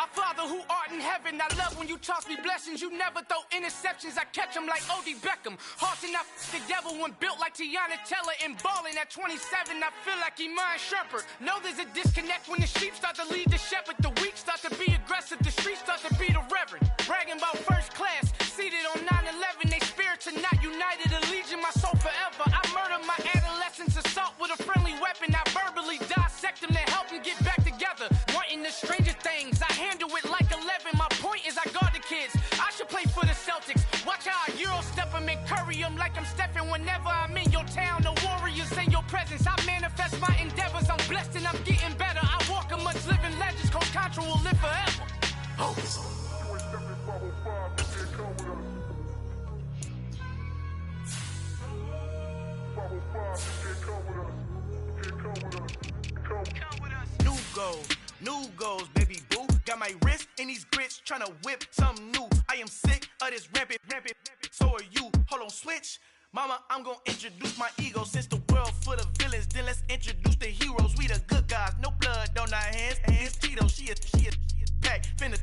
Our Father who art in heaven, I love when you toss me blessings. You never throw interceptions, I catch them like O.D. Beckham. Hearts and I the devil when built like Tiana Teller. And balling at 27, I feel like Iman Shumpert. Know there's a disconnect when the sheep start to lead the shepherd. The weak start to be aggressive, the streets start to be the reverend. Bragging about first class, seated on 9/11. They spirits are not united, a legion, my soul forever. I murdered my adolescence, assault with a friendly weapon. I verbally dissect them to help them get back together. Wanting the strangest things, I handle it like 11. My point is I guard the kids. I should play for the Celtics. Watch how I Euro step them and curry them like I'm stepping. Whenever I'm in your town, the warriors in your presence. I manifest my endeavors. I'm blessed and I'm getting better. I walk amongst living legends. Coach Contra will live forever. Oh. New goals, baby boo. Got my wrist in these grits, tryna whip something new. I am sick of this rampant. So are you. Hold on, switch. Mama, I'm gonna introduce my ego. Since the world full of villains, then let's introduce the heroes. We the good guys, no blood on our hands. Hands Tito, she is back. Finna,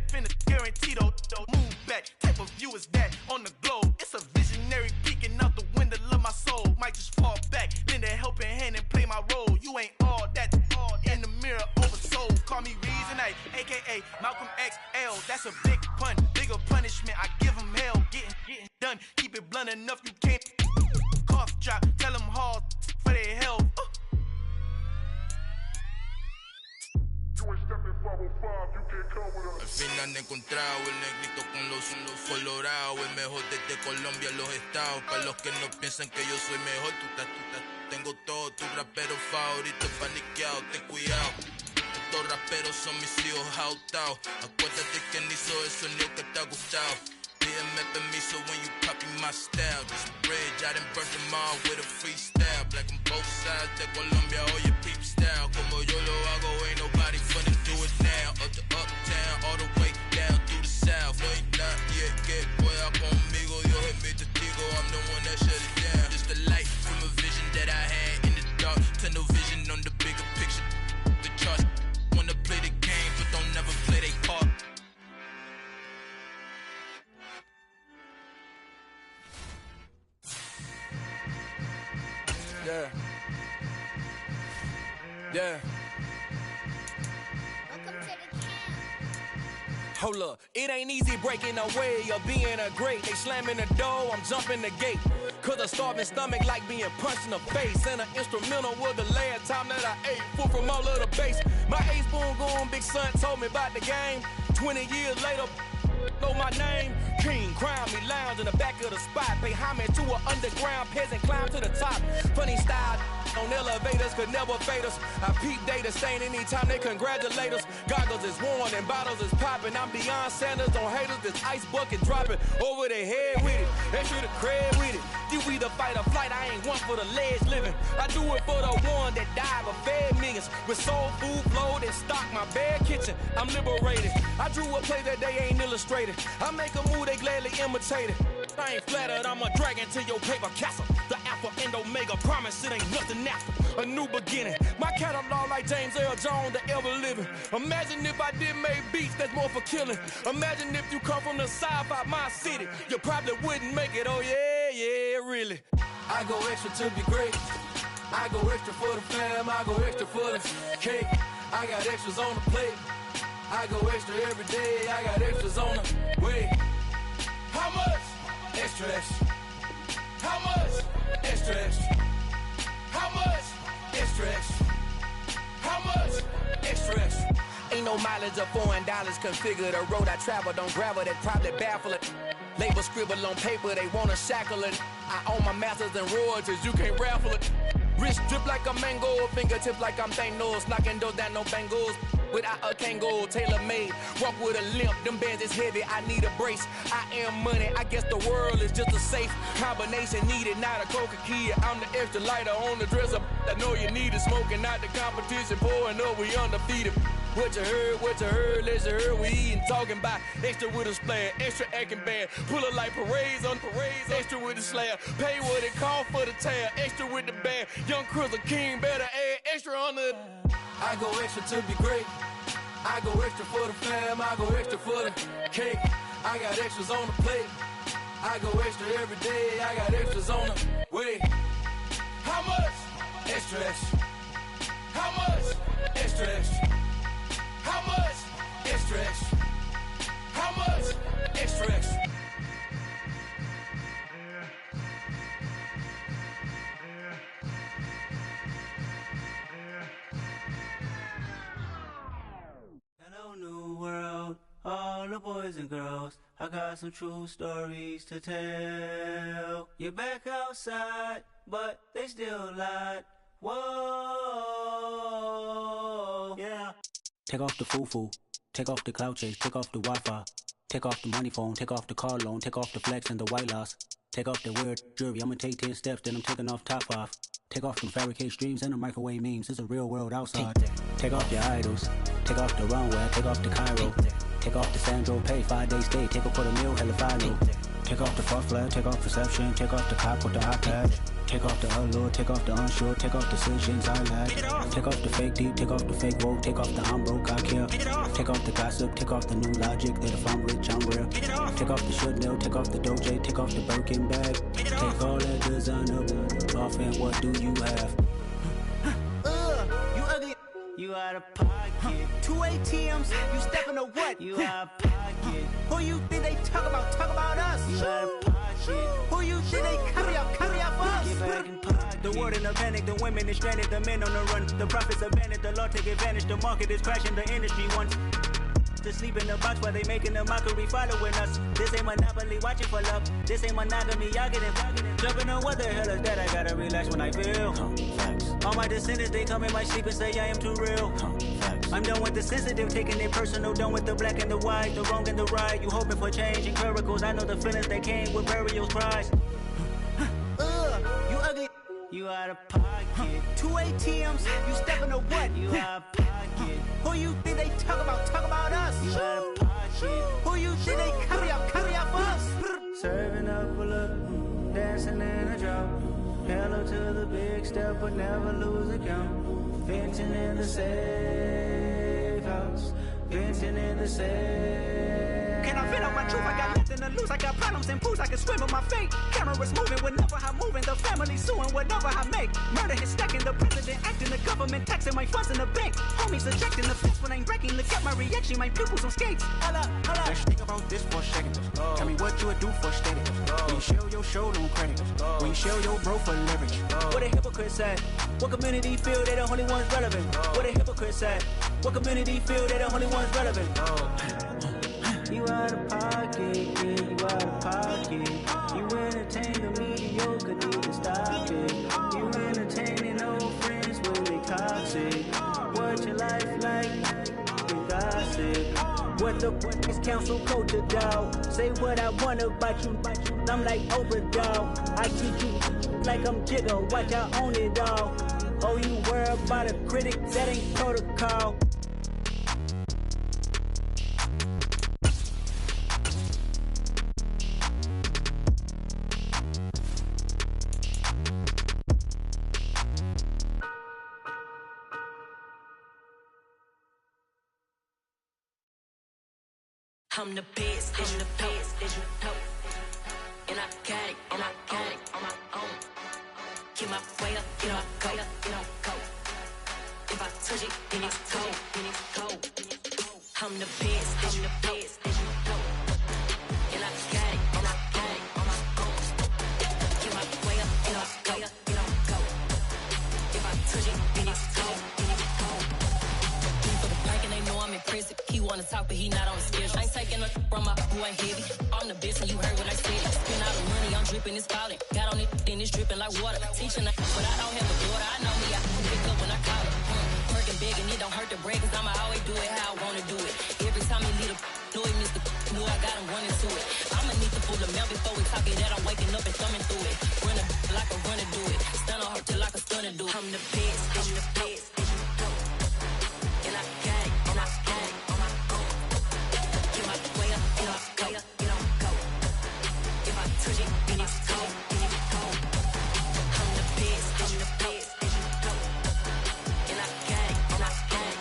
guaranteed though. Move back. Type of view is that on the globe? It's a visionary peeking out the window of my soul. Might just fall back, lend a helping hand and play my role. You ain't all that in the mirror oversold. Call me Reason A, aka Malcolm XL. That's a big pun, bigger punishment. I give him hell, getting done. Keep it blunt enough, you can't. Cough drop, tell them hard for their health. Al fin han encontrado el negrito con los colorados, el mejor desde Colombia, los estados. Para los que no piensan que yo soy mejor, tengo todo, tu rapero favorito paniqueado, ten cuidado. Estos raperos son mis hijos jautados. Acuérdate que ni hizo el sonido que te ha gustado. Pídeme permiso when you copy my style. This bridge, I done burnt them all with a freestyle. Black on both sides de Colombia, oye peep style. Como yo lo hago, ain't nobody finna do it now. Up to uptown, all the way down through the south. No hay nadie que pueda conmigo, Dios es mi testigo. I'm the one that shut it down. Just the light from a vision that I had in the dark. Tunnel vision on the bigger picture. The charts wanna play the game, but don't never play their part. Yeah. Hold up, it ain't easy breaking away or being a great. They slamming the door, I'm jumping the gate. Cause a starving stomach like being punched in the face. And an instrumental was the last time that I ate. Full from all of the bass. My ace boom goon, big son told me about the game. 20 years later, know my name. King, crown me, lounge in the back of the spot. Pay homage to an underground peasant, climb to the top. Funny style on elevators could never fade us. I peep data stain anytime they congratulate us. Goggles is worn and bottles is popping. I'm beyond Sanders on haters, this ice bucket dropping over their head with it. Extra the cred with it. You either fight or flight, I ain't one for the ledge living. I do it for the one that died but fed millions. With soul food flowed and stock my bad kitchen. I'm liberated. I drew a play that they ain't illustrated. I make a move, they gladly imitate it. I ain't flattered, I'm a dragon to your paper castle. The Alpha and Omega, promise it ain't nothing after. A new beginning. My catalog like James Earl Jones, the ever living. Imagine if I did make beats that's more for killing. Imagine if you come from the Tsl5, my city. You probably wouldn't make it, oh yeah, really. I go extra to be great. I go extra for the fam, I go extra for the cake. I got extras on the plate. I go extra every day, I got extras on the way. How much? Extra, extra. How much? Extra, extra. How much? Extra, extra. How much? Extra, extra. Ain't no mileage of $4 configure the road I travel. Don't gravel that probably baffle it. Label scribble on paper, they wanna shackle it. I own my masters and royalties, you can't raffle it. Wrist drip like a mango, fingertip like I'm Thanos. Knocking doors down, no bangles. Without a Kango, tailor-made. Walk with a limp, them bands is heavy, I need a brace. I am money, I guess the world is just a safe combination needed, not a coca key. I'm the extra lighter on the dresser. I know you need it, smoking out the competition, pouring up, we undefeated. What you heard, let's heard, we eating, talking about extra with a splash, extra acting bad, pull it like parades on parades, extra with the slab, pay what it cost for the tab, extra with the band, young Chris a king, better add extra on the. I go extra to be great, I go extra for the fam, I go extra for the cake. I got extras on the plate. I go extra every day, I got extras on the way. How much? Extra, extra. How much? Extra, extra. How much? Extra, extra. How much? Extra, extra. Hello, new world, all the boys and girls. I got some true stories to tell. You're back outside, but they still lied. Whoa, yeah. Take off the foo-foo, take off the cloud chase, take off the Wi-Fi, take off the money phone, take off the car loan, take off the flex and the white loss. Take off the weird jewelry, I'ma take 10 steps, then I'm taking off top 5. Take off them fabricated streams and the microwave memes, it's a real world outside. Take off your idols, take off the runway, take off the Cairo. Take off the Sandro pay, 5-day stay, take a quarter meal, hella final. Take off the far flag, take off perception, take off the cop with the hot patch. Take off the allure, take off the unsure, take off decisions I lack. Take off the fake deep, take off the fake woke, take off the I'm broke, I care. Take off the gossip, take off the new logic that if I'm rich, I'm real. Take off the should know, take off the Doja, take off the Birkin bag. Take all that designer off and what do you have? You ugly. You out of pocket. 2 ATMs, you stepping to what? You out of pocket. Who you think they talk about? Talk about us. You out of pocket. Who you think they carry out for us? Get back in pocket. The world in a panic, the women is stranded, the men on the run. The profits abandoned, the law take advantage. The market is crashing, the industry wants to sleep in the box while they making a mockery following us. This ain't monopoly, watching for love. This ain't monogamy, y'all getting jumping on what the hell is that? I gotta relax when I feel. All my descendants, they come in my sleep and say I am too real. I'm done with the sensitive, taking it personal. Done with the black and the white, the wrong and the right. You hoping for change and miracles. I know the feelings that came with burial cries. You ugly. You out of pocket. 2 ATMs, you stepping to what? You out of pocket. Who you think they talk about? Talk about us. You out of pocket. Who you think they carry out for us? Serving up a look, dancing in a drop. Hello to the big step, but never lose a count. Venting in the safe house. Venting in the safe. Can I vent out my truth? I got nothing to lose. I got problems and pools. I can swim with my fate. Cameras moving whenever I'm moving. The family suing whatever I make. Murder is stacking. The president acting. The government taxing my funds in the bank. Homies ejecting the fence when I'm breaking. Look at my reaction. My pupils on skates. Holla, holla. Let's think about this for a second. Tell me what you would do for steady. When you show your show, no credit. When you show your bro for leverage. What a hypocrite said. What community feel they the only ones relevant? What a hypocrite said. What community feel they the only ones relevant? You out of pocket, yeah, you out of pocket. You entertain the mediocre, need to stop it. You entertaining old friends when they toxic. What your life like? You gossip. What the fuck is council code to dog? Say what I want about you. I'm like Oprah, dog. I treat you like I'm Jigga. Watch I own it all. Oh, you worry about a critic? That ain't protocol. I'm the best, I'm the best, as you know. And I got it, on my own. Get my way up, get on go. If I touch it, then it's cold, I'm the best, as you know. And I got it, on my own. Get my way up, get on go. If I touch it, then it's cold. For the park and they know I'm impressive. He wanna talk, but he not on the schedule. I ain't taking a from my who ain't heavy. I'm the best, and you heard what I said. Spend all the money, I'm dripping, it's falling. Got on it, then it's dripping like water. Teaching her, but I don't have a daughter. I know me, I can pick up when I call her. Working big, and it don't hurt to break, cause I'ma always do it how I wanna do it. Every time he leave a know he missed the know I got him running to it. I'ma need to pull the mouth before we talk it that I'm waking up and thumbing through it. Run a like a runner do it. Stun on her till like a stunner do it. I'm the best, I'm the best. And I got it, and I got it. Get my way up, get on go. If I touch it, then it's cold, I'm the best, I'm the best. And I got it, and I got it.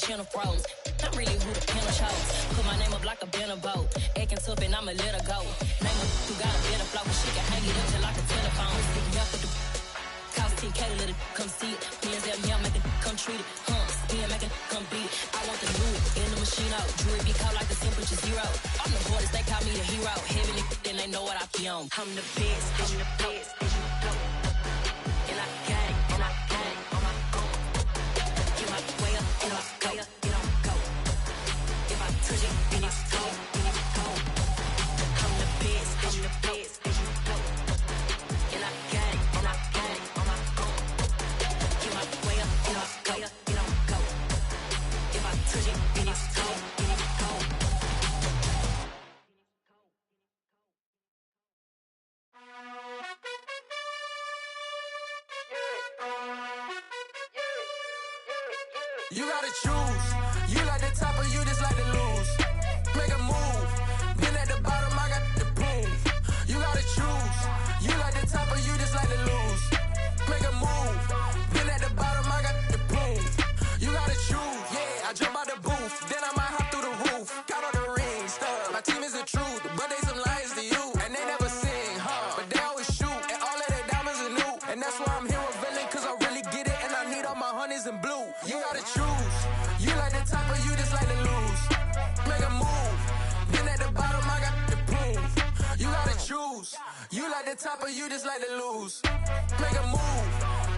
channel froze. I'm really who the panel chose. Put my name up like a banner boat. Acting tough and I'ma let her go. Name her who got a better flow. She can hang it up just like a telephone. Stick me up with the cost 10K to let it come see it. Hands at me, I make it come treat it. Spin, make it come beat it. I want the new in the machine out. Jewelry be caught like the temperature 0. I'm the hardest, they call me the hero. Heavy nigga, then they know what I be on. I'm the best, I'm the best, and you know. And I got it, and I got it on my own. Get my way up, get my way up, get on go. If I touch it, then it's cold, then it's cold. I'm the best, and you know. And I got it, and I got it on my own. Get my way up, get my way up, get on go. If I touch it, then it's cold, then it's cold. You gotta choose. You like the top or you just like to lose. Make a move. Been at the bottom, I got the proof. You gotta choose. You like the top or you just like to lose. Make a move. Been at the bottom, I got the proof. You gotta choose. Yeah, I jump out the booth. Then I might hop through the roof. Count on the rings, stuff. My team is the truth, but they some liars to you. And they never sing, but they always shoot. And all of their diamonds are new. And that's why I'm here revealing, cause I really get it. And I need all my honeys in blue. You gotta choose. You like the top or you just like to lose. Make a move. Been at the bottom, I got the proof. You gotta choose. You like the top or you just like to lose. Make a move.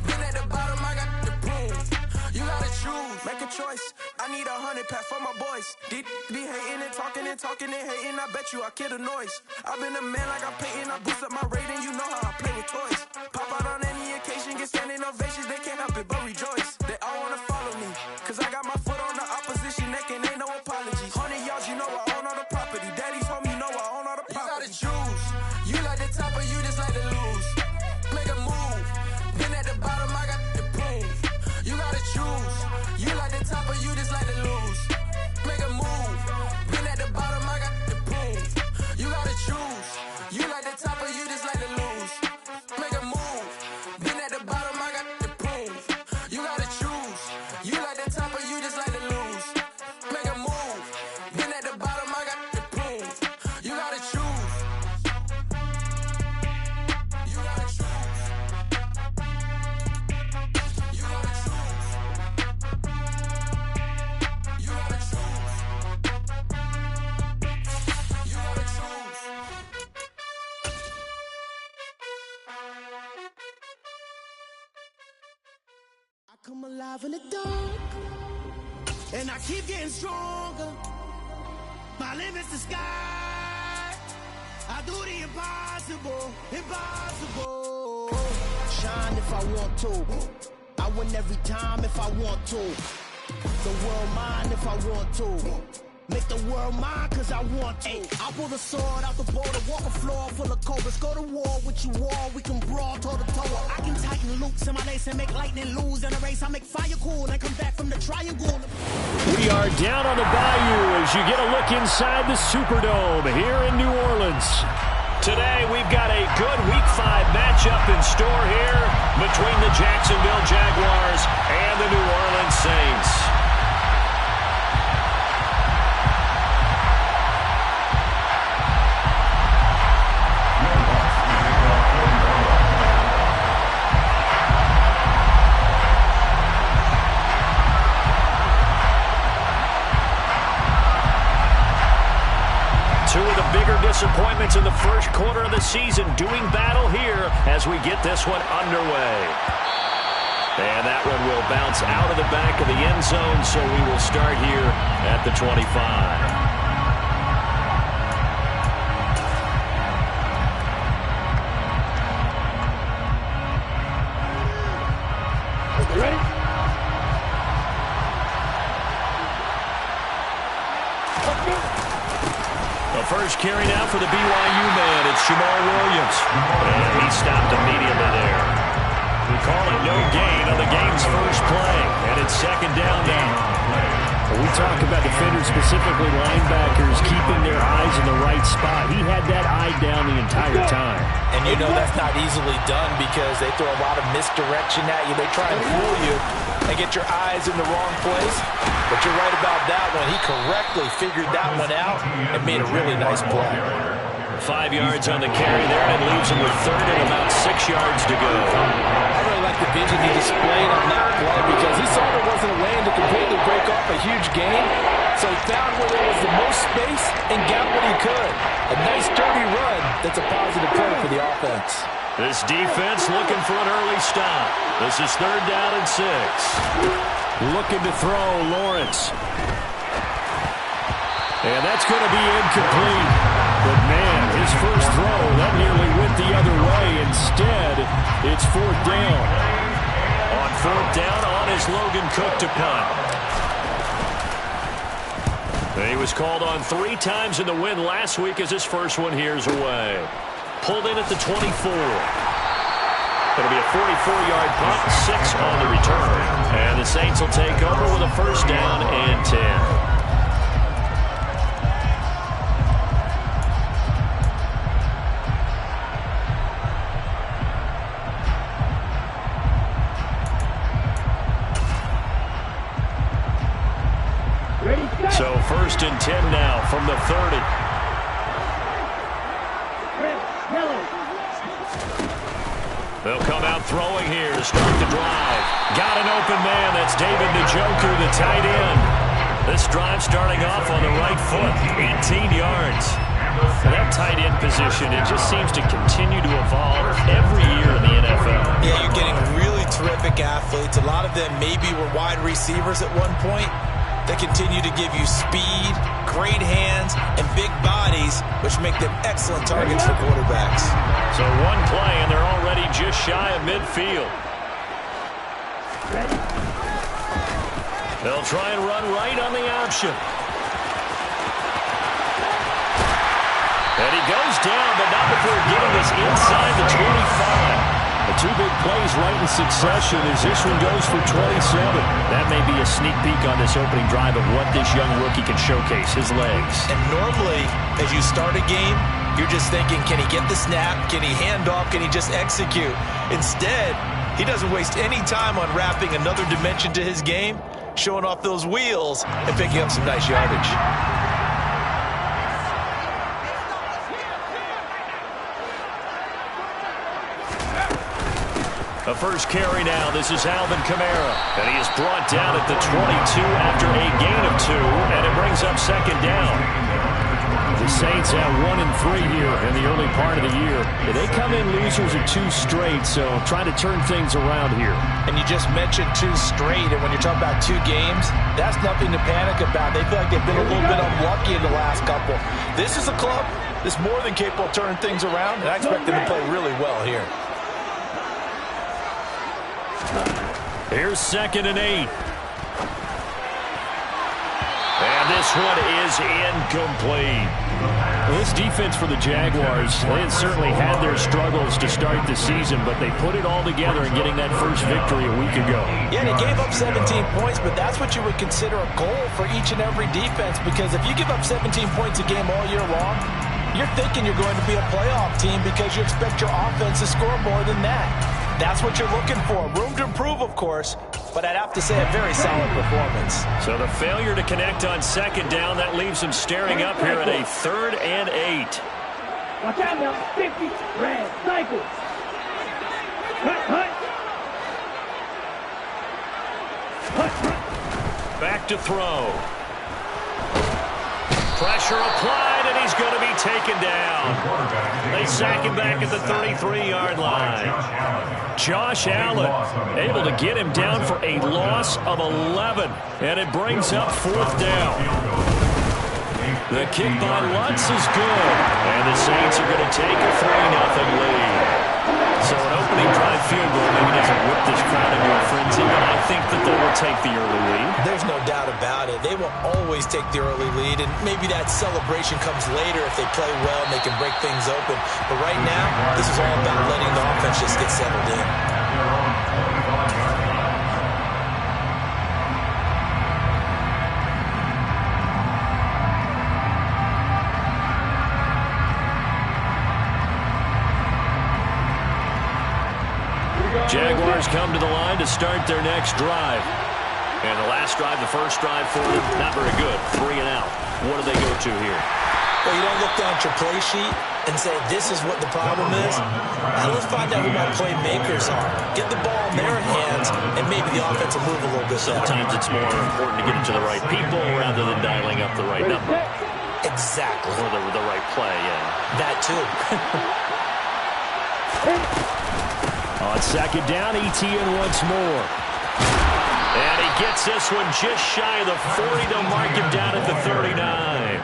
Been at the bottom, I got the proof. You gotta choose. Make a choice. I need 100 pack for my boys. Be hating and talking and talking and hating. I bet you I kill the noise. I've been a man like I'm Peyton. I boost up my rating. You know how I play with toys. Pop out on any occasion, get standing ovations. They can't help it but rejoice. They all wanna follow me, cause I got my foot on the opposition neck and ain't no apologies. 100 yards, you know I own all the property. Daddy's home, you know I own all the property. You gotta choose. You like the top or you just like to lose. Make a move. Been at the bottom, I got the proof. You gotta choose. You like the top or you just like to lose. Make a move. Been at the bottom, I got the proof. You gotta choose. You like the top or you just like to lose. Make a move. Been at the bottom, I got the proof. You gotta choose. You like the top or you just like to lose. Make a move. Been at the bottom, I got the proof. You gotta choose. You gotta choose. You gotta choose. You gotta choose. You gotta choose. I come alive in the dark, and I keep getting stronger. My limit's the sky. I do the impossible, impossible. Shine if I want to. I win every time if I want to. The world mine if I want to. Make the world mine cause I want to. I pull the sword out the border, walk a floor full of cobras. Go to war with you all, we can brawl toe to toe. I can tighten loops in my lace and make lightning lose. In a race I make fire cool and come back from the triangle. We are down on the bayou as you get a look inside the Superdome here in New Orleans. Today we've got a good Week 5 matchup in store here between the Jacksonville Jaguars and the New Orleans Saints. Two of the bigger disappointments in the first quarter of the season doing battle here as we get this one underway. And that one will bounce out of the back of the end zone, so we will start here at the 25. Ready? The first carry now for the BYU man. It's Jamal Williams. And he stopped immediately there. We call it no gain on the game's first play. And it's second down now. We talk about defenders, specifically linebackers, keeping their eyes in the right spot. He had that eye down the entire time. And you know that's not easily done because they throw a lot of misdirection at you. They try and fool you and get your eyes in the wrong place. But you're right about that one. He correctly figured that one out and made a really nice play. 5 yards on the carry there, and it leaves him with third and about 6 yards to go. I really like the vision he displayed on that play because he saw there wasn't a lane to completely break off a huge gain. So he found where there was the most space and got what he could. A nice dirty run that's a positive play for the offense. This defense looking for an early stop. This is 3rd down and 6. Looking to throw, Lawrence. And that's going to be incomplete. But, man, his first throw, that nearly went the other way. Instead, it's 4th down. On 4th down, on is Logan Cook to punt. He was called on 3 times in the win last week as his first one here's away. Pulled in at the 24. It'll be a 44-yard punt, 6 on the return. And the Saints will take over with a 1st down and 10. So 1st and 10 now from the 30. They'll come out throwing here to start the drive. Got an open man. That's David Njoku, the tight end. This drive starting off on the right foot. 18 yards. That tight end position, it just seems to continue to evolve every year in the NFL. Yeah, you're getting really terrific athletes. A lot of them maybe were wide receivers at one point. They continue to give you speed, great hands, and big bodies, which make them excellent targets for quarterbacks. So one play, and they're already just shy of midfield. They'll try and run right on the option. And he goes down, but not before getting us inside the 25. The 2 big plays right in succession as this one goes for 27. That may be a sneak peek on this opening drive of what this young rookie can showcase, his legs. And normally, as you start a game, you're just thinking, can he get the snap? Can he hand off? Can he just execute? Instead, he doesn't waste any time on wrapping another dimension to his game, showing off those wheels, and picking up some nice yardage. A first carry now. This is Alvin Kamara. And he is brought down at the 22 after a gain of 2. And it brings up 2nd down. The Saints have 1 and 3 here in the early part of the year. They come in losers of 2 straight, so trying to turn things around here. And you just mentioned 2 straight, and when you're talking about 2 games, that's nothing to panic about. They feel like they've been a little bit unlucky in the last couple. This is a club that's more than capable of turning things around, and I expect them to play really well here. Here's 2nd and 8. And this one is incomplete. Well, this defense for the Jaguars, they had certainly had their struggles to start the season, but they put it all together in getting that first victory a week ago. Yeah, they gave up 17 points, but that's what you would consider a goal for each and every defense, because if you give up 17 points a game all year long, you're thinking you're going to be a playoff team because you expect your offense to score more than that. That's what you're looking for. Room to improve, of course, but I'd have to say a very solid performance. So the failure to connect on 2nd down, that leaves him staring up here at a 3rd and 8. Watch out now, 50, red, cycle. Back to throw. Pressure applied, and he's going to be taken down. They sack him back at the 33-yard line. Josh Allen able to get him down for a loss of 11, and it brings up 4th down. The kick by Lutz is good, and the Saints are going to take a 3-0 lead. So an opening drive field goal maybe doesn't whip this crowd into a frenzy, but I think that they will take the early lead. There's no doubt about it. They will always take the early lead, and maybe that celebration comes later if they play well and they can break things open. But right now, this is all about letting the offense just get settled in. Jaguars come to the line to start their next drive. And the last drive, the first drive for them, not very good. 3 and out. What do they go to here? Well, you don't look down at your play sheet and say, this is what the problem is. Now let's find out who my playmakers are. Get the ball in their hands, and maybe the offense will move a little bit. Sometimes it's more important to get it to the right people rather than dialing up the right number. Exactly. Or the right play, yeah. That too. On second down, ETN once more. And he gets this one just shy of the 40. They'll mark him down at the 39.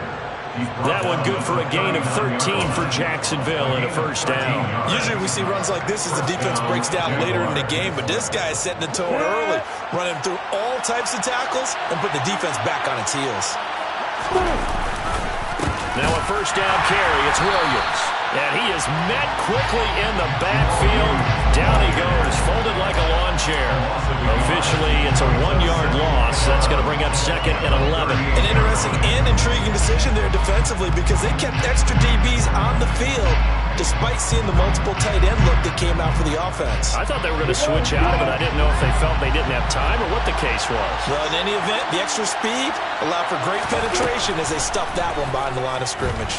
That one good for a gain of 13 for Jacksonville and a first down. Usually we see runs like this as the defense breaks down later in the game, but this guy is setting the tone early, running through all types of tackles and put the defense back on its heels. Now a first down carry. It's Williams. And he is met quickly in the backfield. Down he goes, folded like a lawn chair. Officially, it's a 1-yard loss. That's going to bring up second and 11. An interesting and intriguing decision there defensively because they kept extra DBs on the field despite seeing the multiple tight end look that came out for the offense. I thought they were going to switch out of it. I didn't know if they felt they didn't have time or what the case was. Well, in any event, the extra speed allowed for great penetration as they stuffed that one behind the line of scrimmage.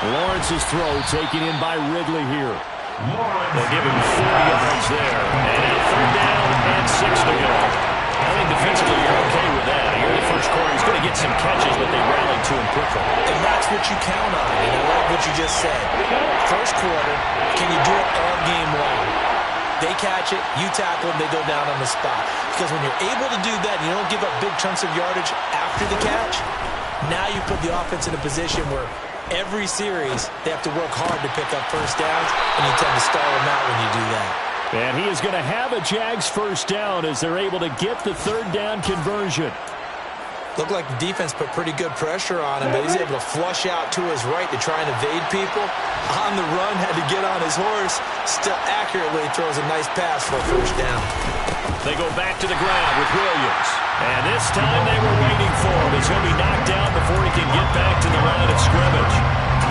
Lawrence's throw taken in by Ridley here. They'll give him 4 yards there. And now third down and 6 to go. I think defensively you're okay with that. Here in the first quarter, he's going to get some catches, but they rallied to him quickly. And that's what you count on. And I like what you just said. First quarter, can you do it all game long? They catch it, you tackle them, they go down on the spot. Because when you're able to do that and you don't give up big chunks of yardage after the catch, now you put the offense in a position where every series, they have to work hard to pick up first downs, and you tend to stall them out when you do that. And he is going to have a Jags first down as they're able to get the third down conversion. Looked like the defense put pretty good pressure on him, but he's able to flush out to his right to try and evade people. On the run, had to get on his horse. Still accurately throws a nice pass for a first down. They go back to the ground with Williams. And this time they were waiting for him. He's going to be knocked down before he can get back to the line of scrimmage.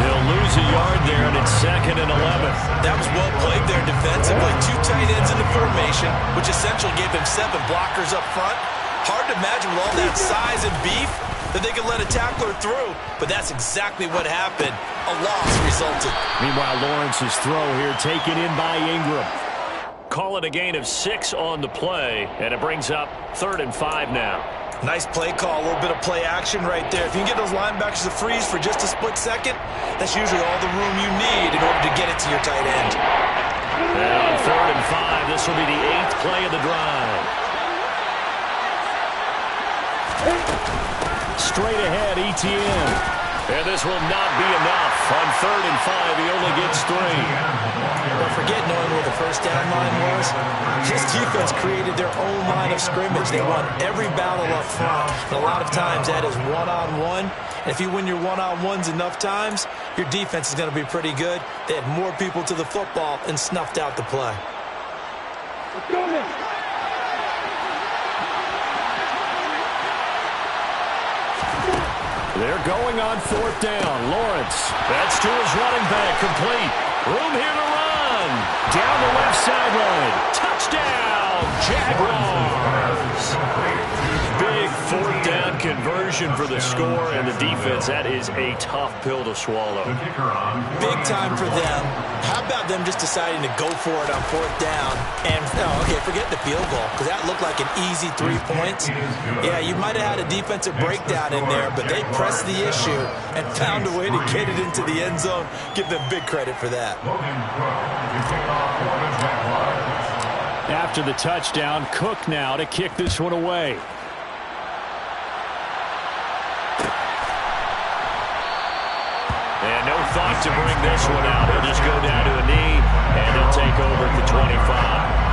They'll lose a yard there, and it's second and 11. That was well played there defensively. 2 tight ends in the formation, which essentially gave them 7 blockers up front. Hard to imagine with all that size and beef that they could let a tackler through, but that's exactly what happened. A loss resulted. Meanwhile, Lawrence's throw here taken in by Ingram. Call it a gain of 6 on the play, and it brings up 3rd and 5 now. Nice play call, a little bit of play action right there. If you can get those linebackers to freeze for just a split second, that's usually all the room you need in order to get it to your tight end. And on 3rd and 5, this will be the 8th play of the drive. Straight ahead, ETN. And this will not be enough. On 3rd and 5, he only gets 3. But forget knowing where the first down line was. This defense created their own line of scrimmage. They won every battle up front. And a lot of times that is one-on-one. And if you win your one-on-ones enough times, your defense is going to be pretty good. They had more people to the football and snuffed out the play. Let's go, man. They're going on 4th down. Lawrence, that's to his running back, complete. Room here to run. Down the left sideline. Touchdown, Jaguars. Big 4th down conversion for the score, and the defense, that is a tough pill to swallow. Big time for them. How about them just deciding to go for it on 4th down? And, okay, forget the field goal, because that looked like an easy 3 points. Yeah, you might have had a defensive breakdown in there, but they pressed the issue and found a way to get it into the end zone. Give them big credit for that. After the touchdown, Cook now to kick this one away. And no thought to bring this one out. He'll just go down to a knee, and he'll take over at the 25.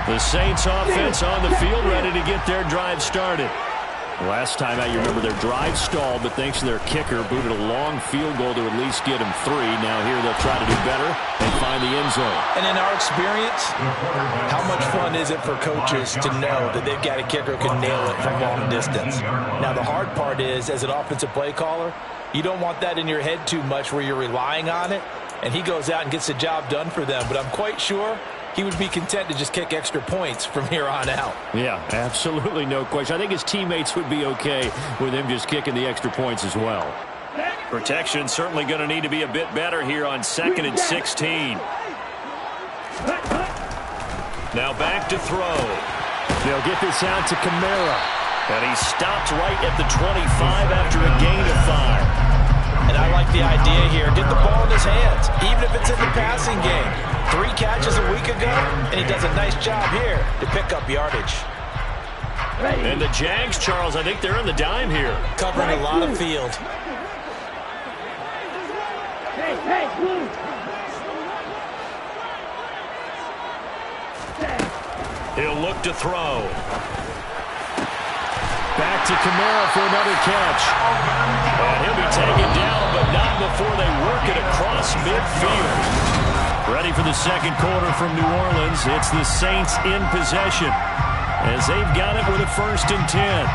The Saints offense on the field, ready to get their drive started. Last time out, you remember their drive stalled, but thanks to their kicker, booted a long field goal to at least get them 3. Now here they'll try to do better and find the end zone. And in our experience, how much fun is it for coaches to know that they've got a kicker who can nail it from long distance? Now the hard part is, as an offensive play caller, you don't want that in your head too much where you're relying on it, and he goes out and gets the job done for them. But I'm quite sure he would be content to just kick extra points from here on out. Yeah, absolutely no question. I think his teammates would be okay with him just kicking the extra points as well. Protection certainly going to need to be a bit better here on 2nd and 16. Now back to throw. They'll get this out to Kamara. And he stopped right at the 25 after a gain of 5. And I like the idea here. Get the ball in his hands, even if it's in the passing game. 3 catches a week ago, and he does a nice job here to pick up yardage. And the Jags, Charles, I think they're in the dime here. Covering a lot of field. He'll look to throw. Back to Kamara for another catch. And he'll be taken down, but not before they work it across midfield. Ready for the second quarter from New Orleans. It's the Saints in possession as they've got it with a 1st and 10.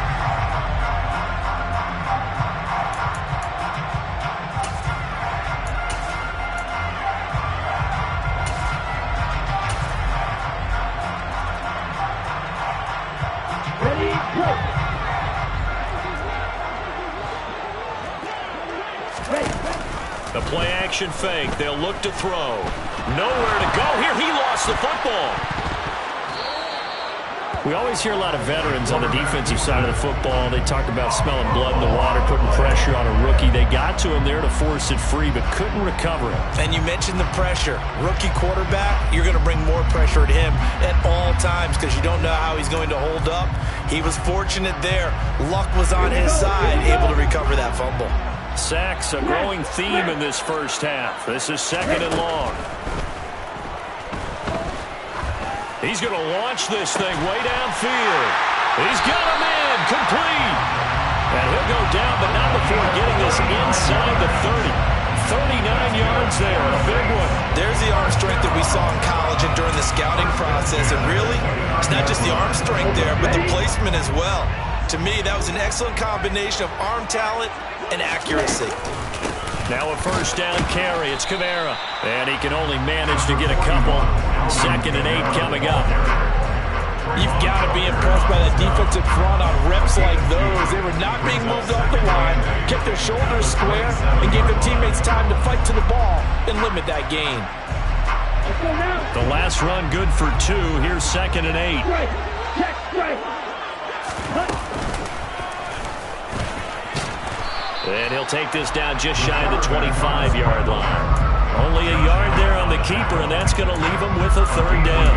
The play action fake. They'll look to throw. Nowhere to go here. He lost the football. We always hear a lot of veterans on the defensive side of the football. They talk about smelling blood in the water, putting pressure on a rookie. They got to him there to force it free, but couldn't recover it. And you mentioned the pressure. Rookie quarterback, you're going to bring more pressure at him at all times because you don't know how he's going to hold up. He was fortunate there. Luck was on his side, able to recover that fumble. Sacks, a growing theme in this first half. This is 2nd and long. He's going to launch this thing way downfield. He's got him in, complete. And he'll go down, but not before getting this inside the 30. 39 yards there, a big one. There's the arm strength that we saw in college and during the scouting process. And really, it's not just the arm strength there, but the placement as well. To me, that was an excellent combination of arm talent and accuracy. Now a 1st down carry. It's Kamara. And he can only manage to get a couple. 2nd and 8 coming up. You've got to be impressed by that defensive front on reps like those. They were not being moved off the line, kept their shoulders square, and gave their teammates time to fight to the ball and limit that gain. The last run good for 2. Here's 2nd and 8. Check, strike. And he'll take this down just shy of the 25-yard line. Only a yard there on the keeper, and that's going to leave him with a 3rd down.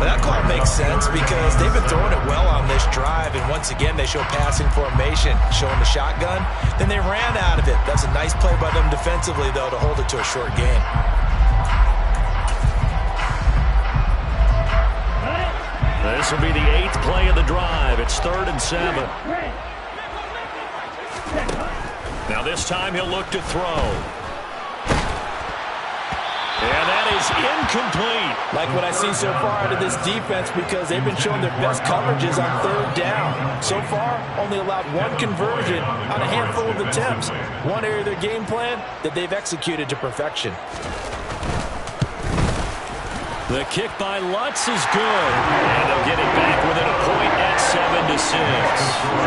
That call makes sense because they've been throwing it well on this drive, and once again they show passing formation, showing the shotgun. Then they ran out of it. That's a nice play by them defensively, though, to hold it to a short gain. This will be the 8th play of the drive. It's 3rd and 7. Now this time he'll look to throw. And that is incomplete. Like what I see so far out of this defense because they've been showing their best coverages on 3rd down. So far, only allowed 1 conversion on a handful of attempts. One area of their game plan that they've executed to perfection. The kick by Lutz is good. And they'll get it back within a point at 7-6.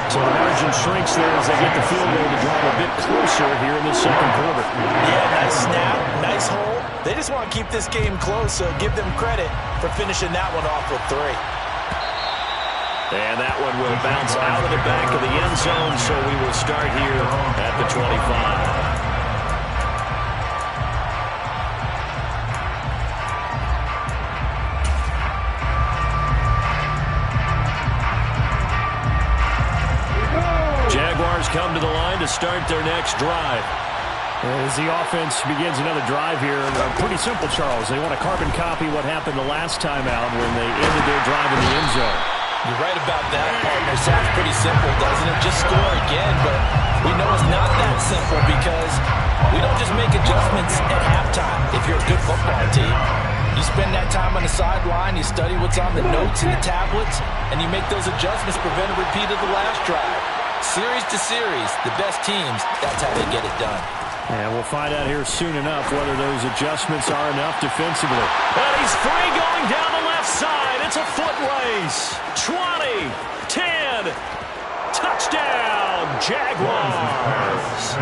So the margin shrinks there as they get the field goal to drive a bit closer here in the second quarter. Yeah, nice snap, nice hold. They just want to keep this game close, so give them credit for finishing that one off with 3. And that one will bounce out of the back of the end zone, so we will start here at the 25. Jaguars come to the line to start their next drive. As the offense begins another drive here, pretty simple, Charles. They want to carbon copy what happened the last time out when they ended their drive in the end zone. You're right about that, partner. Sounds pretty simple, doesn't it? Just score again, but we know it's not that simple because we don't just make adjustments at halftime if you're a good football team. You spend that time on the sideline, you study what's on the notes and the tablets, and you make those adjustments, prevent a repeat of the last drive. Series to series, the best teams, that's how they get it done. And we'll find out here soon enough whether those adjustments are enough defensively. And he's free going down the left side. It's a foot race. 20, 10, touchdown, Jaguars.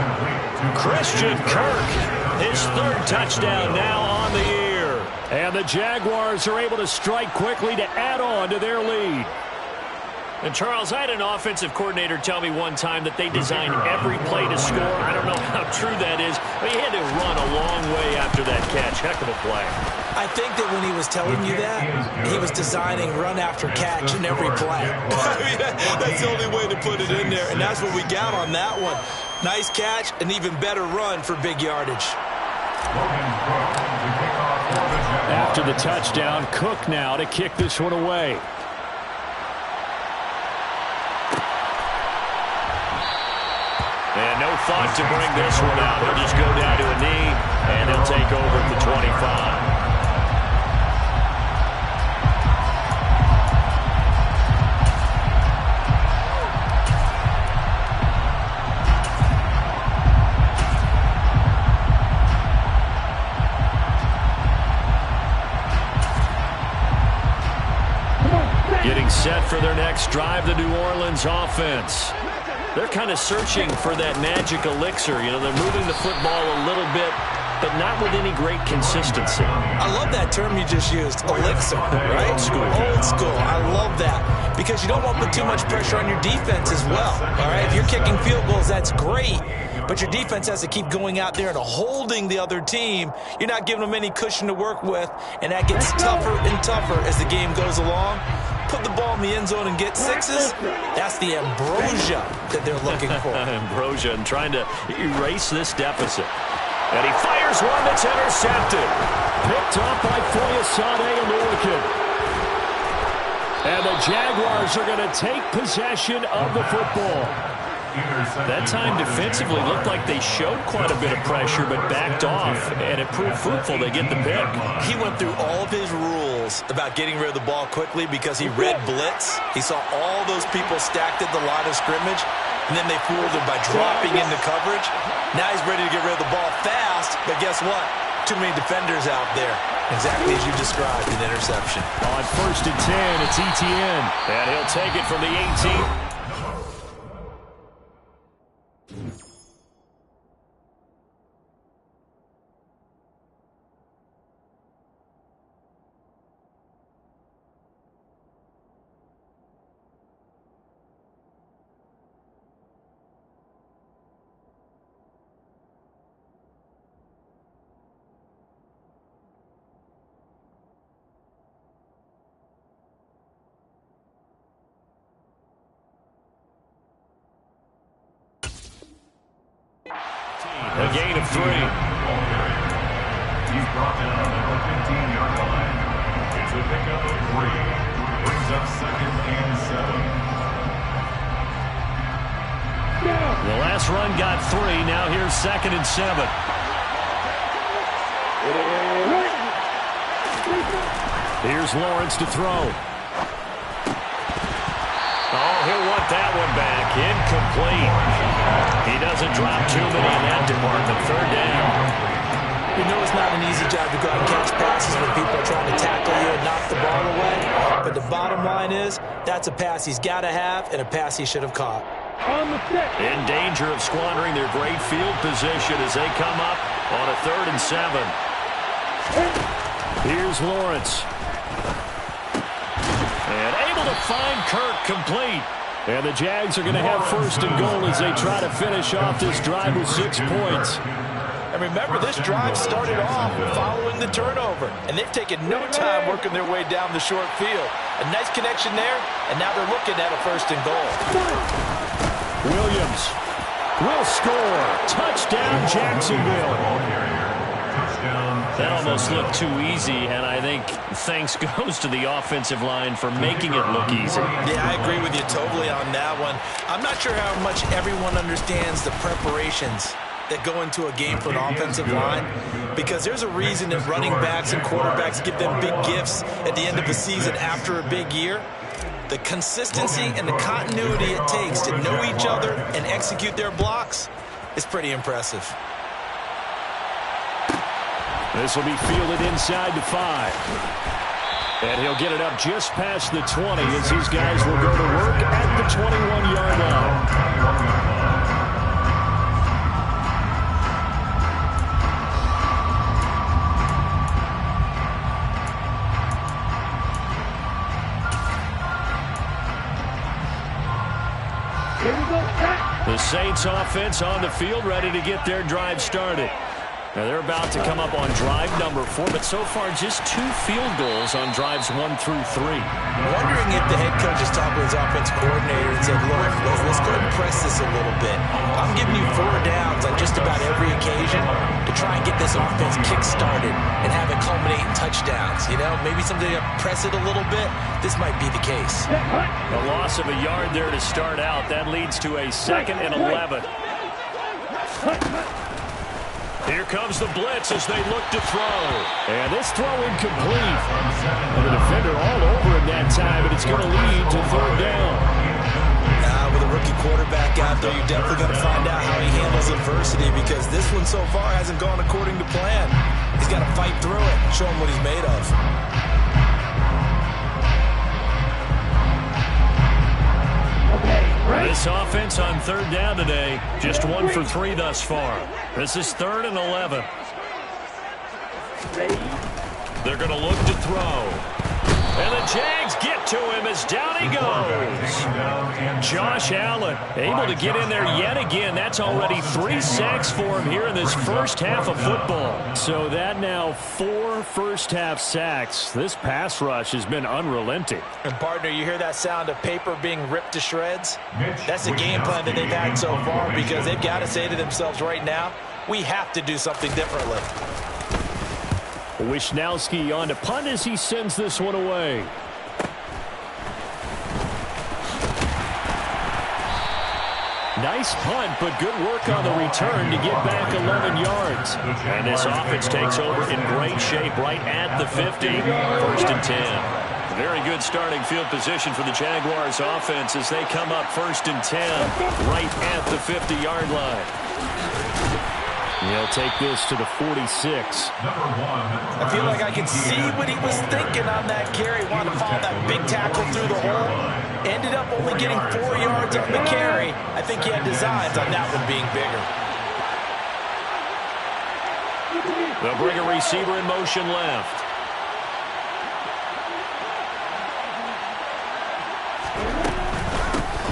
Christian Kirk, his third touchdown now on the year. And the Jaguars are able to strike quickly to add on to their lead. And, Charles, I had an offensive coordinator tell me one time that they design every play to score. I don't know how true that is, but he had to run a long way after that catch. Heck of a play. I think that when he was telling you that, he was designing run after catch in every play. That's the only way to put it in there, and that's what we got on that one. Nice catch, an even better run for big yardage. After the touchdown, Cook now to kick this one away. And no thought to bring this one out. He'll just go down to a knee, and he'll take over at the 25. Getting set for their next drive, the New Orleans offense. They're kind of searching for that magic elixir. You know, they're moving the football a little bit, but not with any great consistency. I love that term you just used, elixir, right? Old school. Old school. I love that because you don't want to put too much pressure on your defense as well, all right? If you're kicking field goals, that's great, but your defense has to keep going out there and holding the other team. You're not giving them any cushion to work with, and that gets tougher and tougher as the game goes along. Put the ball in the end zone and get sixes, that's the ambrosia that they're looking for. Ambrosia and trying to erase this deficit. And he fires one that's intercepted. Picked up by Foyesade and Lurikin. And the Jaguars are going to take possession of the football. That time defensively looked like they showed quite a bit of pressure but backed off, and it proved fruitful. They get the pick. He went through all of his rules about getting rid of the ball quickly because he read blitz. He saw all those people stacked at the line of scrimmage, and then they fooled him by dropping into coverage. Now he's ready to get rid of the ball fast, but guess what? Too many defenders out there. Exactly as you described, an interception. On 1st and 10, it's Etienne. And he'll take it from the 18. A gain of 3. He's brought down on the 15-yard line. It's a pickup of 3. Brings up 2nd and 7. The last run got 3. Now here's 2nd and 7. Here's Lawrence to throw. Oh, he'll want that one back. Incomplete. He doesn't drop too many in that department. 3rd down. You know it's not an easy job to go out and catch passes when people are trying to tackle you and knock the ball away. But the bottom line is, that's a pass he's got to have and a pass he should have caught. In danger of squandering their great field position as they come up on a 3rd and 7. Here's Lawrence. And able to find Kirk complete. And the Jags are going to have 1st and goal as they try to finish off this drive with 6 points. And remember, this drive started off following the turnover. And they've taken no time working their way down the short field. A nice connection there, and now they're looking at a 1st and goal. Williams will score. Touchdown, Jacksonville. Touchdown, That almost looked too easy, and I think thanks goes to the offensive line for making it look easy. Yeah, I agree with you totally on that one. I'm not sure how much everyone understands the preparations that go into a game for an offensive line, because there's a reason that running backs and quarterbacks give them big gifts at the end of the season after a big year. The consistency and the continuity it takes to know each other and execute their blocks is pretty impressive. This will be fielded inside the 5. And he'll get it up just past the 20 as these guys will go to work at the 21-yard line. The Saints offense on the field, ready to get their drive started. Now they're about to come up on drive number 4, but so far just 2 field goals on drives 1 through 3. Wondering if the head coach is talking to his offense coordinator and said, look, let's go ahead and press this a little bit. I'm giving you 4 downs on just about every occasion to try and get this offense kick-started and have it culminate in touchdowns. You know, maybe something to press it a little bit. This might be the case. A loss of a yard there to start out. That leads to a 2nd and 11. Here comes the blitz as they look to throw. And this throw incomplete. And the defender all over him that time, and it's going to lead to 3rd down. With a rookie quarterback out there, you're definitely going to find out how he handles adversity, because this one so far hasn't gone according to plan. He's got to fight through it and show him what he's made of. This offense on 3rd down today, just 1 for 3 thus far. This is 3rd and 11. They're going to look to throw. And the Jags get to him as down he goes. Josh Allen able to get in there yet again. That's already 3 sacks for him here in this first half of football. So that now 4 first-half sacks. This pass rush has been unrelenting. And, partner, you hear that sound of paper being ripped to shreds? That's the game plan that they've had so far, because they've got to say to themselves right now, we have to do something differently. Wishnowski on to punt as he sends this one away. Nice punt, but good work on the return to get back 11 yards. And this offense takes over in great shape right at the 50. 1st and 10. Very good starting field position for the Jaguars offense as they come up 1st and 10 right at the 50-yard line. He'll take this to the 46. I feel like I can see what he was thinking on that carry. Wanted to follow that big tackle through the hole. Ended up only getting 4 yards on the carry. I think he had designs on that one being bigger. They'll bring a receiver in motion left.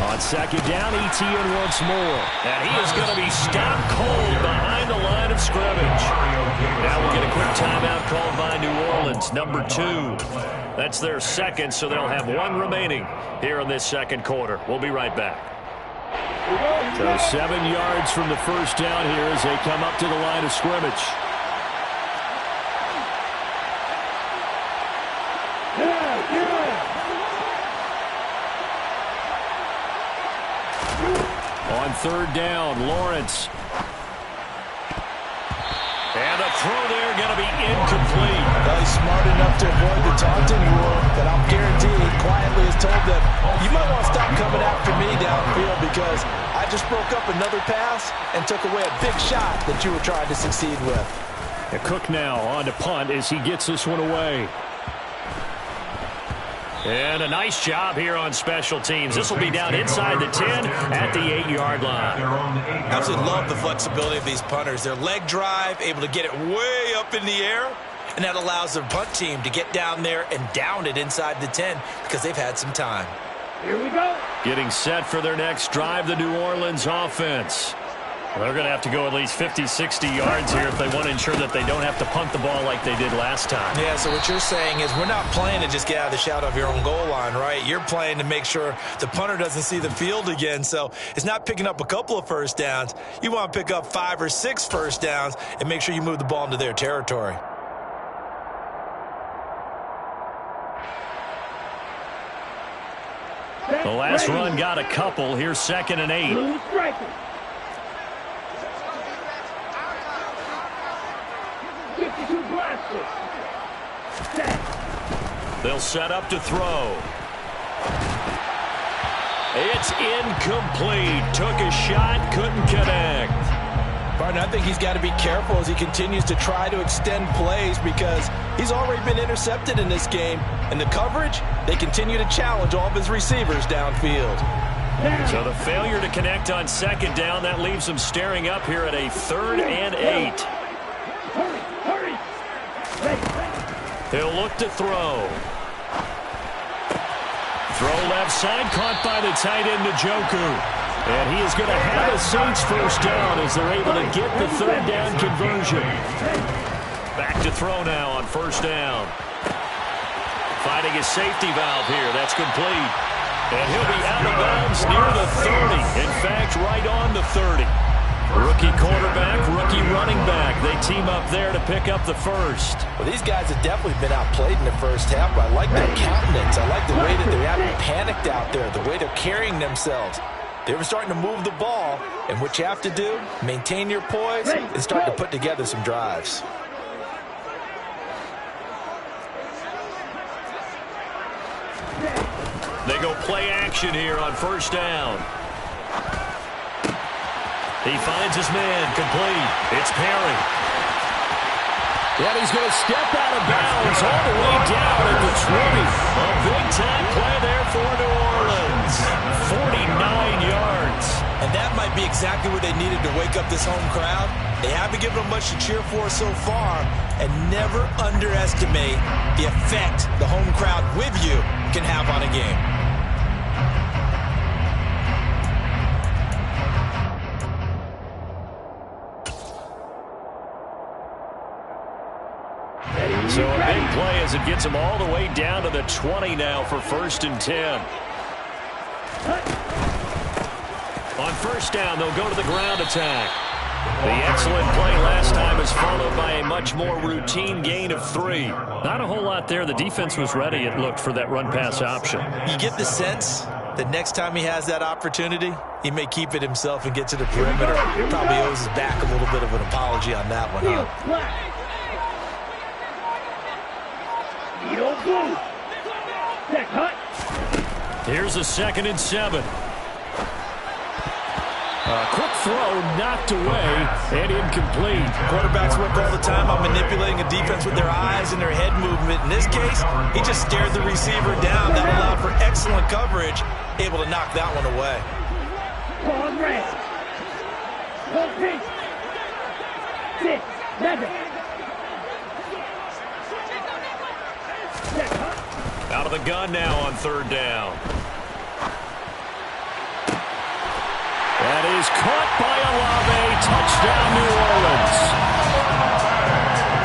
On 2nd down, ETN once more. And he is going to be stopped cold behind the line of scrimmage. Now we'll get a quick timeout called by New Orleans, number 2. That's their 2nd, so they'll have 1 remaining here in this 2nd quarter. We'll be right back. So 7 yards from the first down here as they come up to the line of scrimmage. On 3rd down, Lawrence. And a throw there going to be incomplete. Well, he's smart enough to avoid the taunting rule, but I'm guaranteed quietly has told them, you might want to stop coming after me downfield, because I just broke up another pass and took away a big shot that you were trying to succeed with. And Cook now on to punt as he gets this one away. And a nice job here on special teams. This will be down inside the 10 at the 8-yard line. Absolutely love the flexibility of these punters. Their leg drive, able to get it way up in the air, and that allows their punt team to get down there and down it inside the 10 because they've had some time. Here we go. Getting set for their next drive, the New Orleans offense. They're going to have to go at least 50, 60 yards here if they want to ensure that they don't have to punt the ball like they did last time. Yeah, so what you're saying is we're not playing to just get out of the shadow of your own goal line, right? You're playing to make sure the punter doesn't see the field again. So it's not picking up a couple of first downs. You want to pick up 5 or 6 first downs and make sure you move the ball into their territory. The last run got a couple. Here's 2nd and 8. Blue striker. 52 blasters. They'll set up to throw. It's incomplete. Took a shot, couldn't connect. Barton, I think he's got to be careful as he continues to try to extend plays because he's already been intercepted in this game. And the coverage, they continue to challenge all of his receivers downfield. So the failure to connect on 2nd down, that leaves them staring up here at a 3rd and 8. Hurry. He'll look to throw. Throw left side, caught by the tight end Njoku. And he is going to have a Saints first down as they're able to get the 3rd down conversion. Back to throw now on 1st down. Finding his safety valve here. That's complete. And he'll be out of bounds near the 30. In fact, right on the 30. Rookie quarterback, rookie running back. They team up there to pick up the first. Well, these guys have definitely been outplayed in the first half, but I like their countenance. I like the way that they haven't panicked out there, the way they're carrying themselves. They were starting to move the ball, and what you have to do, maintain your poise and start to put together some drives. They go play action here on 1st down. He finds his man, complete. It's Perry. Yeah, he's going to step out of bounds all the way down at the 20. A big-time play there for New Orleans. 49 yards. And that might be exactly what they needed to wake up this home crowd. They haven't given them much to cheer for so far, and never underestimate the effect the home crowd with you can have on a game. So a big play as it gets them all the way down to the 20 now for 1st and 10. On 1st down, they'll go to the ground attack. The excellent play last time is followed by a much more routine gain of 3. Not a whole lot there. The defense was ready, it looked, for that run-pass option. You get the sense that next time he has that opportunity, he may keep it himself and get to the perimeter. Probably owes his back a little bit of an apology on that one, huh? Here's a 2nd and 7. A quick throw knocked away and incomplete. Quarterbacks work all the time on manipulating a defense with their eyes and their head movement. In this case, he just stared the receiver down. That allowed for excellent coverage, able to knock that one away. Ball red. Ball pink. 6, 7. Out of the gun now on 3rd down. That is caught by Olave. Touchdown, New Orleans.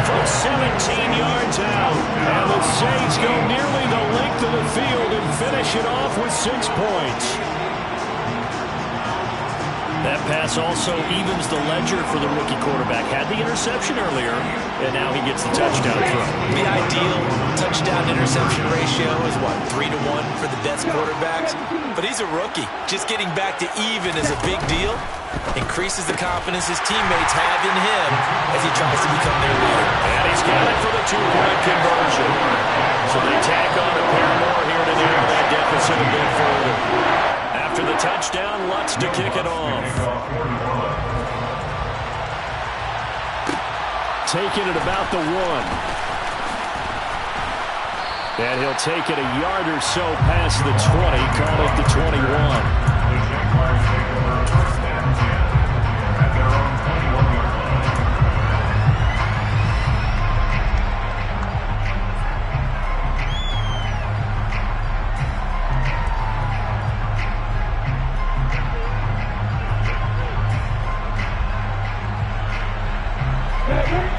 From 17 yards out. And the Saints go nearly the length of the field and finish it off with 6 points. That pass also evens the ledger for the rookie quarterback. Had the interception earlier, and now he gets the touchdown throw. The ideal touchdown-interception ratio is, what, 3-1 for the best quarterbacks? But he's a rookie. Just getting back to even is a big deal. Increases the confidence his teammates have in him as he tries to become their leader. And he's got it for the 2-point conversion. So they tack on a pair more here to narrow that deficit a bit further. After the touchdown, Lutz to kick it off. Taking it about the 1. And he'll take it a yard or so past the 20, call it the 21.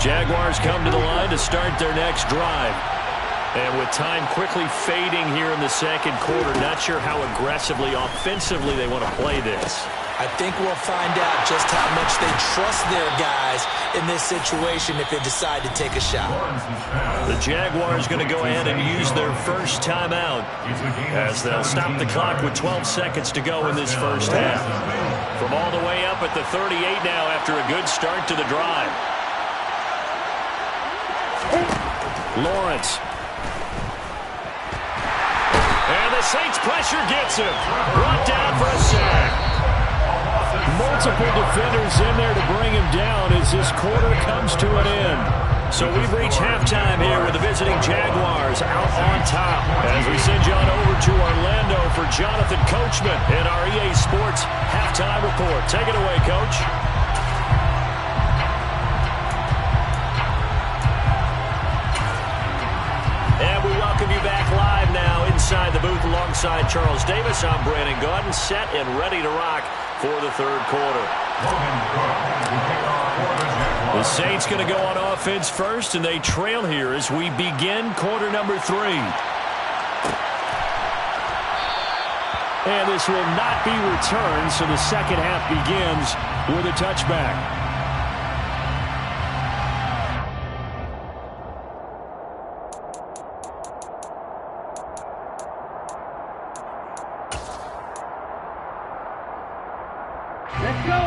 Jaguars come to the line to start their next drive. And with time quickly fading here in the second quarter, not sure how aggressively, offensively they want to play this. I think we'll find out just how much they trust their guys in this situation if they decide to take a shot. The Jaguars going to go ahead and use their first timeout as they'll stop the clock with 12 seconds to go in this first half. From all the way up at the 38 now after a good start to the drive. Lawrence. And the Saints pressure gets him. Brought down for a sack. Multiple defenders in there to bring him down as this quarter comes to an end. So we've reached halftime here with the visiting Jaguars out on top. As we send you on over to Orlando for Jonathan Coachman in our EA Sports halftime report. Take it away, Coach. And we welcome you back live now inside the booth alongside Charles Davis. I'm Brandon Gaudin, set and ready to rock for the third quarter. The Saints going to go on offense first, and they trail here as we begin quarter number 3. And this will not be returned, so the second half begins with a touchback.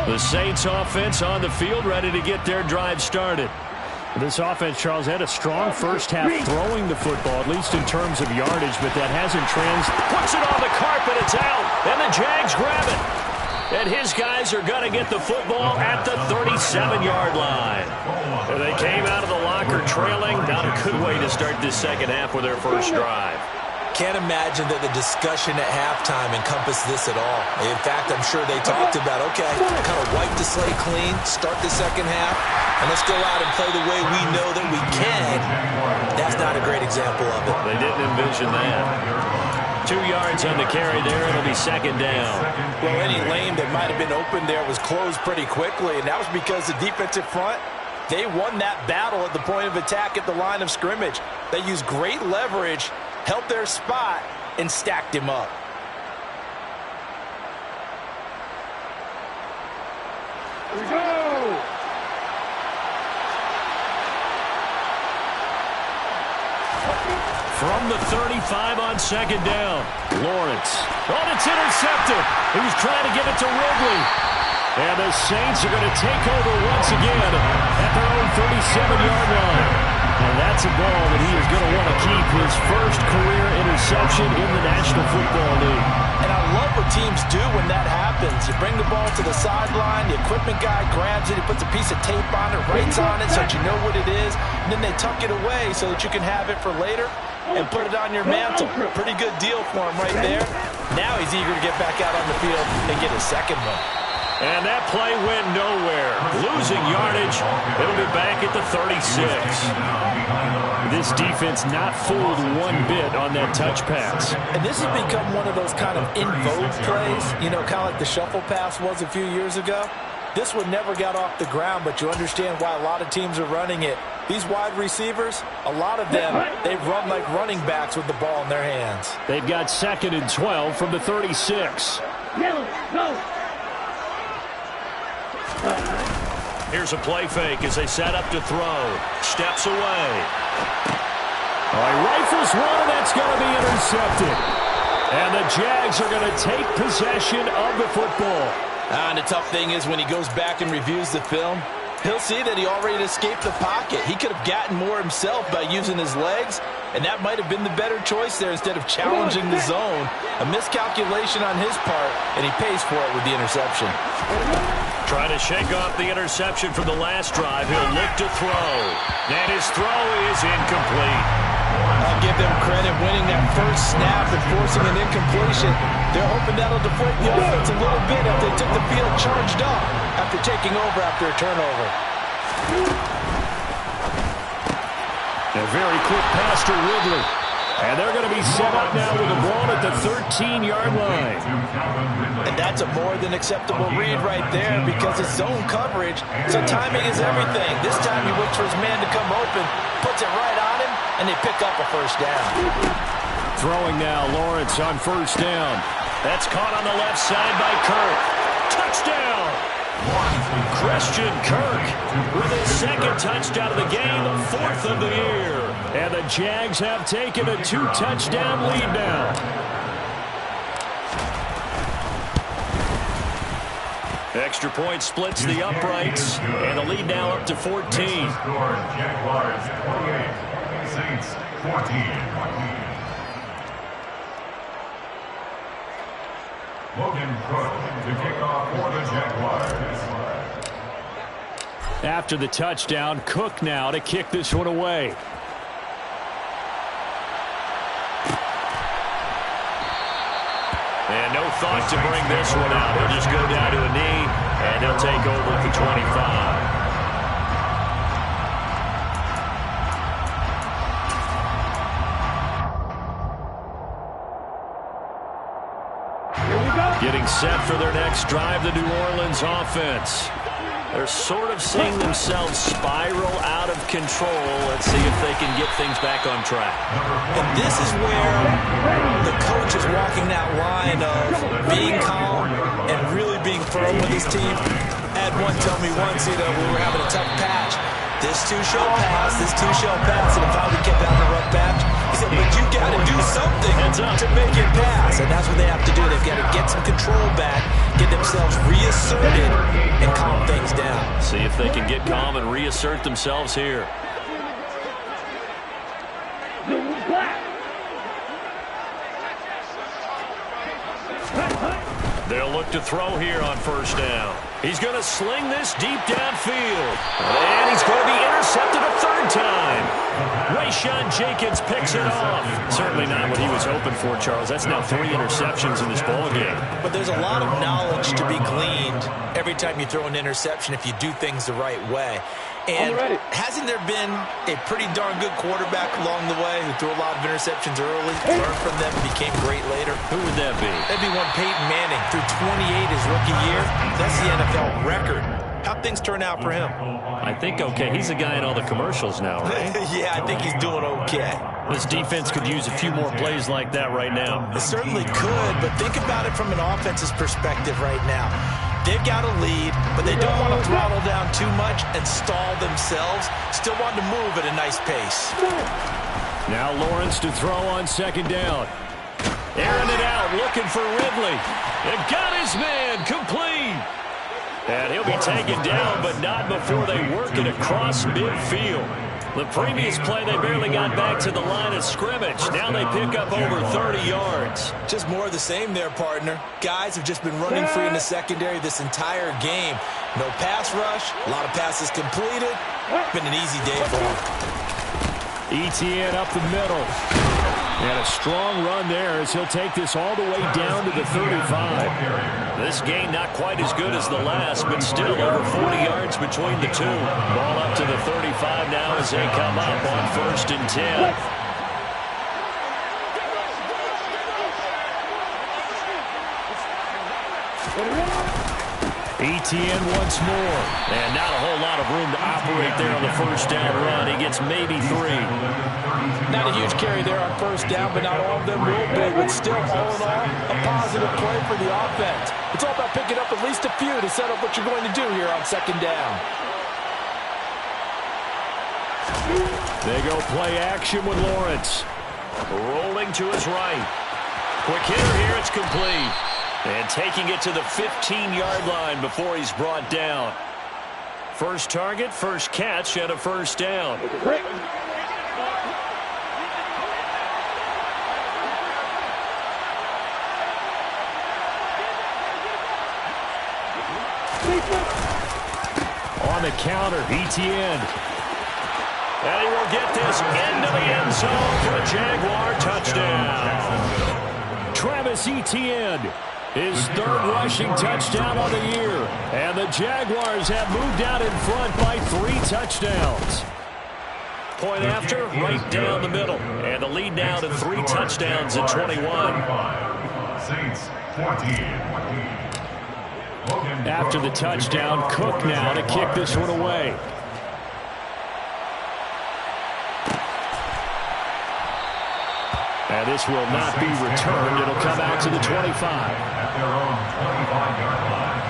The Saints offense on the field, ready to get their drive started. This offense, Charles, had a strong first half throwing the football, at least in terms of yardage, but that hasn't puts it on the carpet, it's out, and the Jags grab it. And his guys are going to get the football at the 37-yard line. And they came out of the locker trailing. Not a good way to start this second half with their first drive. Can't imagine that the discussion at halftime encompassed this at all. In fact, I'm sure they talked about, okay, kind of wipe the slate clean, start the second half, and let's go out and play the way we know that we can. That's not a great example of it. They didn't envision that. 2 yards on the carry there. It'll be second down. Well, any lane that might have been open there was closed pretty quickly, and that was because the defensive front, they won that battle at the point of attack at the line of scrimmage. They used great leverage, held their spot, and stacked him up. Here we go! From the 35 on second down, Lawrence. Oh, it's intercepted. He was trying to give it to Ridley. And the Saints are going to take over once again at their own 37-yard line. And that's a ball that he is going to want to keep, his first career interception in the National Football League. And I love what teams do when that happens. You bring the ball to the sideline, the equipment guy grabs it, he puts a piece of tape on it, writes on it so that you know what it is, and then they tuck it away so that you can have it for later and put it on your mantle. Pretty good deal for him right there. Now he's eager to get back out on the field and get his second one. And that play went nowhere. Losing yardage. It'll be back at the 36. This defense not fooled one bit on that touch pass. And this has become one of those kind of in vogue plays, you know, kind of like the shuffle pass was a few years ago. This one never got off the ground, but you understand why a lot of teams are running it. These wide receivers, a lot of them, they run like running backs with the ball in their hands. They've got 2nd and 12 from the 36. Yellow, go! Here's a play fake as they set up to throw. Steps away. He rifles one, and that's going to be intercepted. And the Jags are going to take possession of the football. And the tough thing is when he goes back and reviews the film, he'll see that he already escaped the pocket. He could have gotten more himself by using his legs, and that might have been the better choice there instead of challenging the zone. A miscalculation on his part, and he pays for it with the interception. Trying to shake off the interception from the last drive. He'll look to throw. And his throw is incomplete. I'll give them credit winning that first snap and forcing an incompletion. They're hoping that'll deflate the offense a little bit if they took the field charged up after taking over after a turnover. A very quick pass to Ridley. And they're going to be set up now with the ball at the 13-yard line. And that's a more than acceptable read right there because it's zone coverage, so timing is everything. This time he looks for his man to come open, puts it right on him, and they pick up a first down. Throwing now, Lawrence on first down. That's caught on the left side by Kirk. Touchdown! Christian Kirk with his second touchdown of the game, fourth of the year. And the Jags have taken a 2-touchdown lead now. Extra point splits the uprights, and the lead now up to 14. Jaguars 28, Saints 14. Logan Cook to kick off for the Jaguars. After the touchdown, Cook now to kick this one away. And no thought to bring this one out. He'll just go down to a knee, and he'll take over at the 25. Getting set for their next drive, the New Orleans offense. They're sort of seeing themselves spiral out of control. Let's see if they can get things back on track. And this is where the coach is walking that line of being calm and really being firm with his team. I had one tell me once, we were having a tough patch. This two shall pass, and if I would get down the rough patch, he said, but you got to do something to make it pass. And that's what they have to do. They've got to get some control back, get themselves reasserted, and calm things down. See if they can get calm and reassert themselves here. They'll look to throw here on first down. He's going to sling this deep downfield. And he's going to be intercepted a third time. Rayshawn Jenkins picks it off. Certainly not what he was hoping for, Charles. That's now 3 interceptions in this ballgame. But there's a lot of knowledge to be gleaned every time you throw an interception if you do things the right way. And hasn't there been a pretty darn good quarterback along the way who threw a lot of interceptions early, learned from them, became great later? Who would that be? That'd be one Peyton Manning. Threw 28 his rookie year. That's the NFL record. How'd things turn out for him? I think okay. He's a guy in all the commercials now, right? Yeah, I think he's doing okay. This defense could use a few more plays like that right now. It certainly could, but think about it from an offense's perspective right now. They've got a lead, but they don't want to throttle down too much and stall themselves. Still want to move at a nice pace. Now Lawrence to throw on second down. Airing it out, looking for Ridley. And got his man complete. And he'll be taken down, but not before they work it across midfield. The previous play, they barely got back to the line of scrimmage. Now they pick up over 30 yards. Just more of the same there, partner. Guys have just been running free in the secondary this entire game. No pass rush, a lot of passes completed. Been an easy day for them. Etienne up the middle. And a strong run there as he'll take this all the way down to the 35. This game not quite as good as the last, but still over 40 yards between the two. Ball up to the 35 now as they come up on 1st and 10. Etienne once more. And not a whole lot of room to operate there on the first down run. He gets maybe 3. Not a huge carry there on first down, but not all of them will be. But still, all in all, a positive play for the offense. It's all about picking up at least a few to set up what you're going to do here on second down. They go play action with Lawrence. Rolling to his right. Quick hitter here, it's complete. And taking it to the 15-yard line before he's brought down. First target, first catch, and a first down. On the counter, Etienne. And he will get this into the end zone for a Jaguar touchdown. Travis Etienne. His 3rd rushing touchdown of the year. And the Jaguars have moved out in front by 3 touchdowns. Point after, right down the middle. And the lead now to 3 touchdowns at 21. Saints 14. After the touchdown, Cook now to kick this one away. And this will not be returned. It'll come out to the 25. At their own 25-yard line.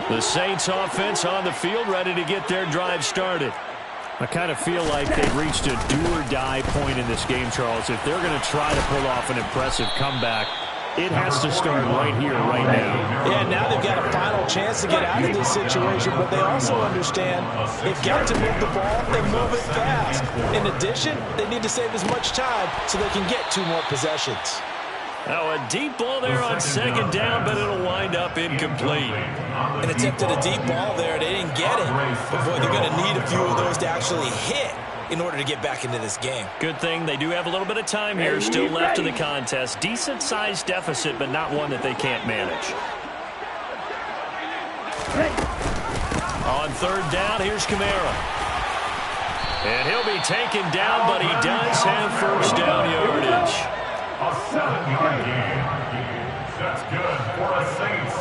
The Saints offense on the field, ready to get their drive started. I kind of feel like they've reached a do-or-die point in this game, Charles. If they're going to try to pull off an impressive comeback, it has to start right here, right now. Yeah, now they've got a final chance to get out of this situation, but they also understand they've got to move the ball and move it fast. In addition, they need to save as much time so they can get 2 more possessions. Now a deep ball there on second down, but it'll wind up incomplete. An attempt at a deep ball there. They didn't get it. But, boy, they're going to need a few of those to actually hit in order to get back into this game. Good thing they do have a little bit of time here still left in the contest. Decent-sized deficit, but not one that they can't manage. On third down, here's Kamara. And he'll be taken down, but he does have first down yardage. A 7-yard gain. That's good for the Saints.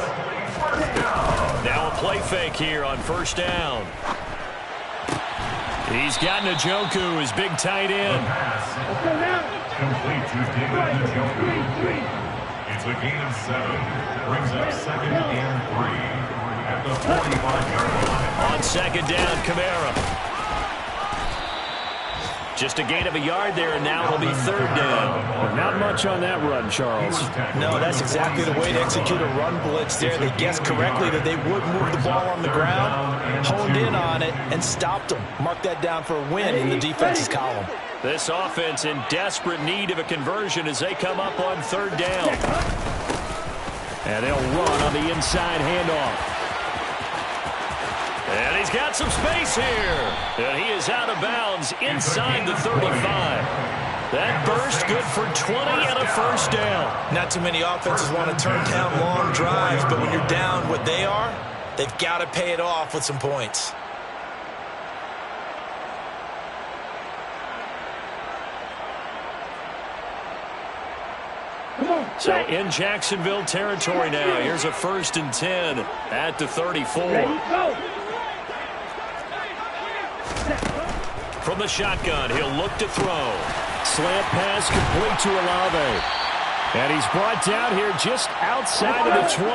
First down. Now a play fake here on first down. He's got Njoku, his big tight end. Pass. Complete to David Njoku. It's a gain of 7. Brings up 2nd and 3 at the 45-yard line. On second down, Kamara. Just a gain of a yard there, and now it'll be third down. Not much on that run, Charles. No, that's exactly the way to execute a run blitz there. They guessed correctly that they would move the ball on the ground, honed in on it, and stopped them. Mark that down for a win in the defense's column. This offense in desperate need of a conversion as they come up on third down. And they'll run on the inside handoff. And he's got some space here. And he is out of bounds inside the 35. That burst good for 20 and a first down. Not too many offenses want to turn down long drives, but when you're down what they are, they've got to pay it off with some points. So in Jacksonville territory now. Here's a 1st and 10 at the 34. From the shotgun, he'll look to throw. Slant pass complete to Olave. And he's brought down here just outside of the 20.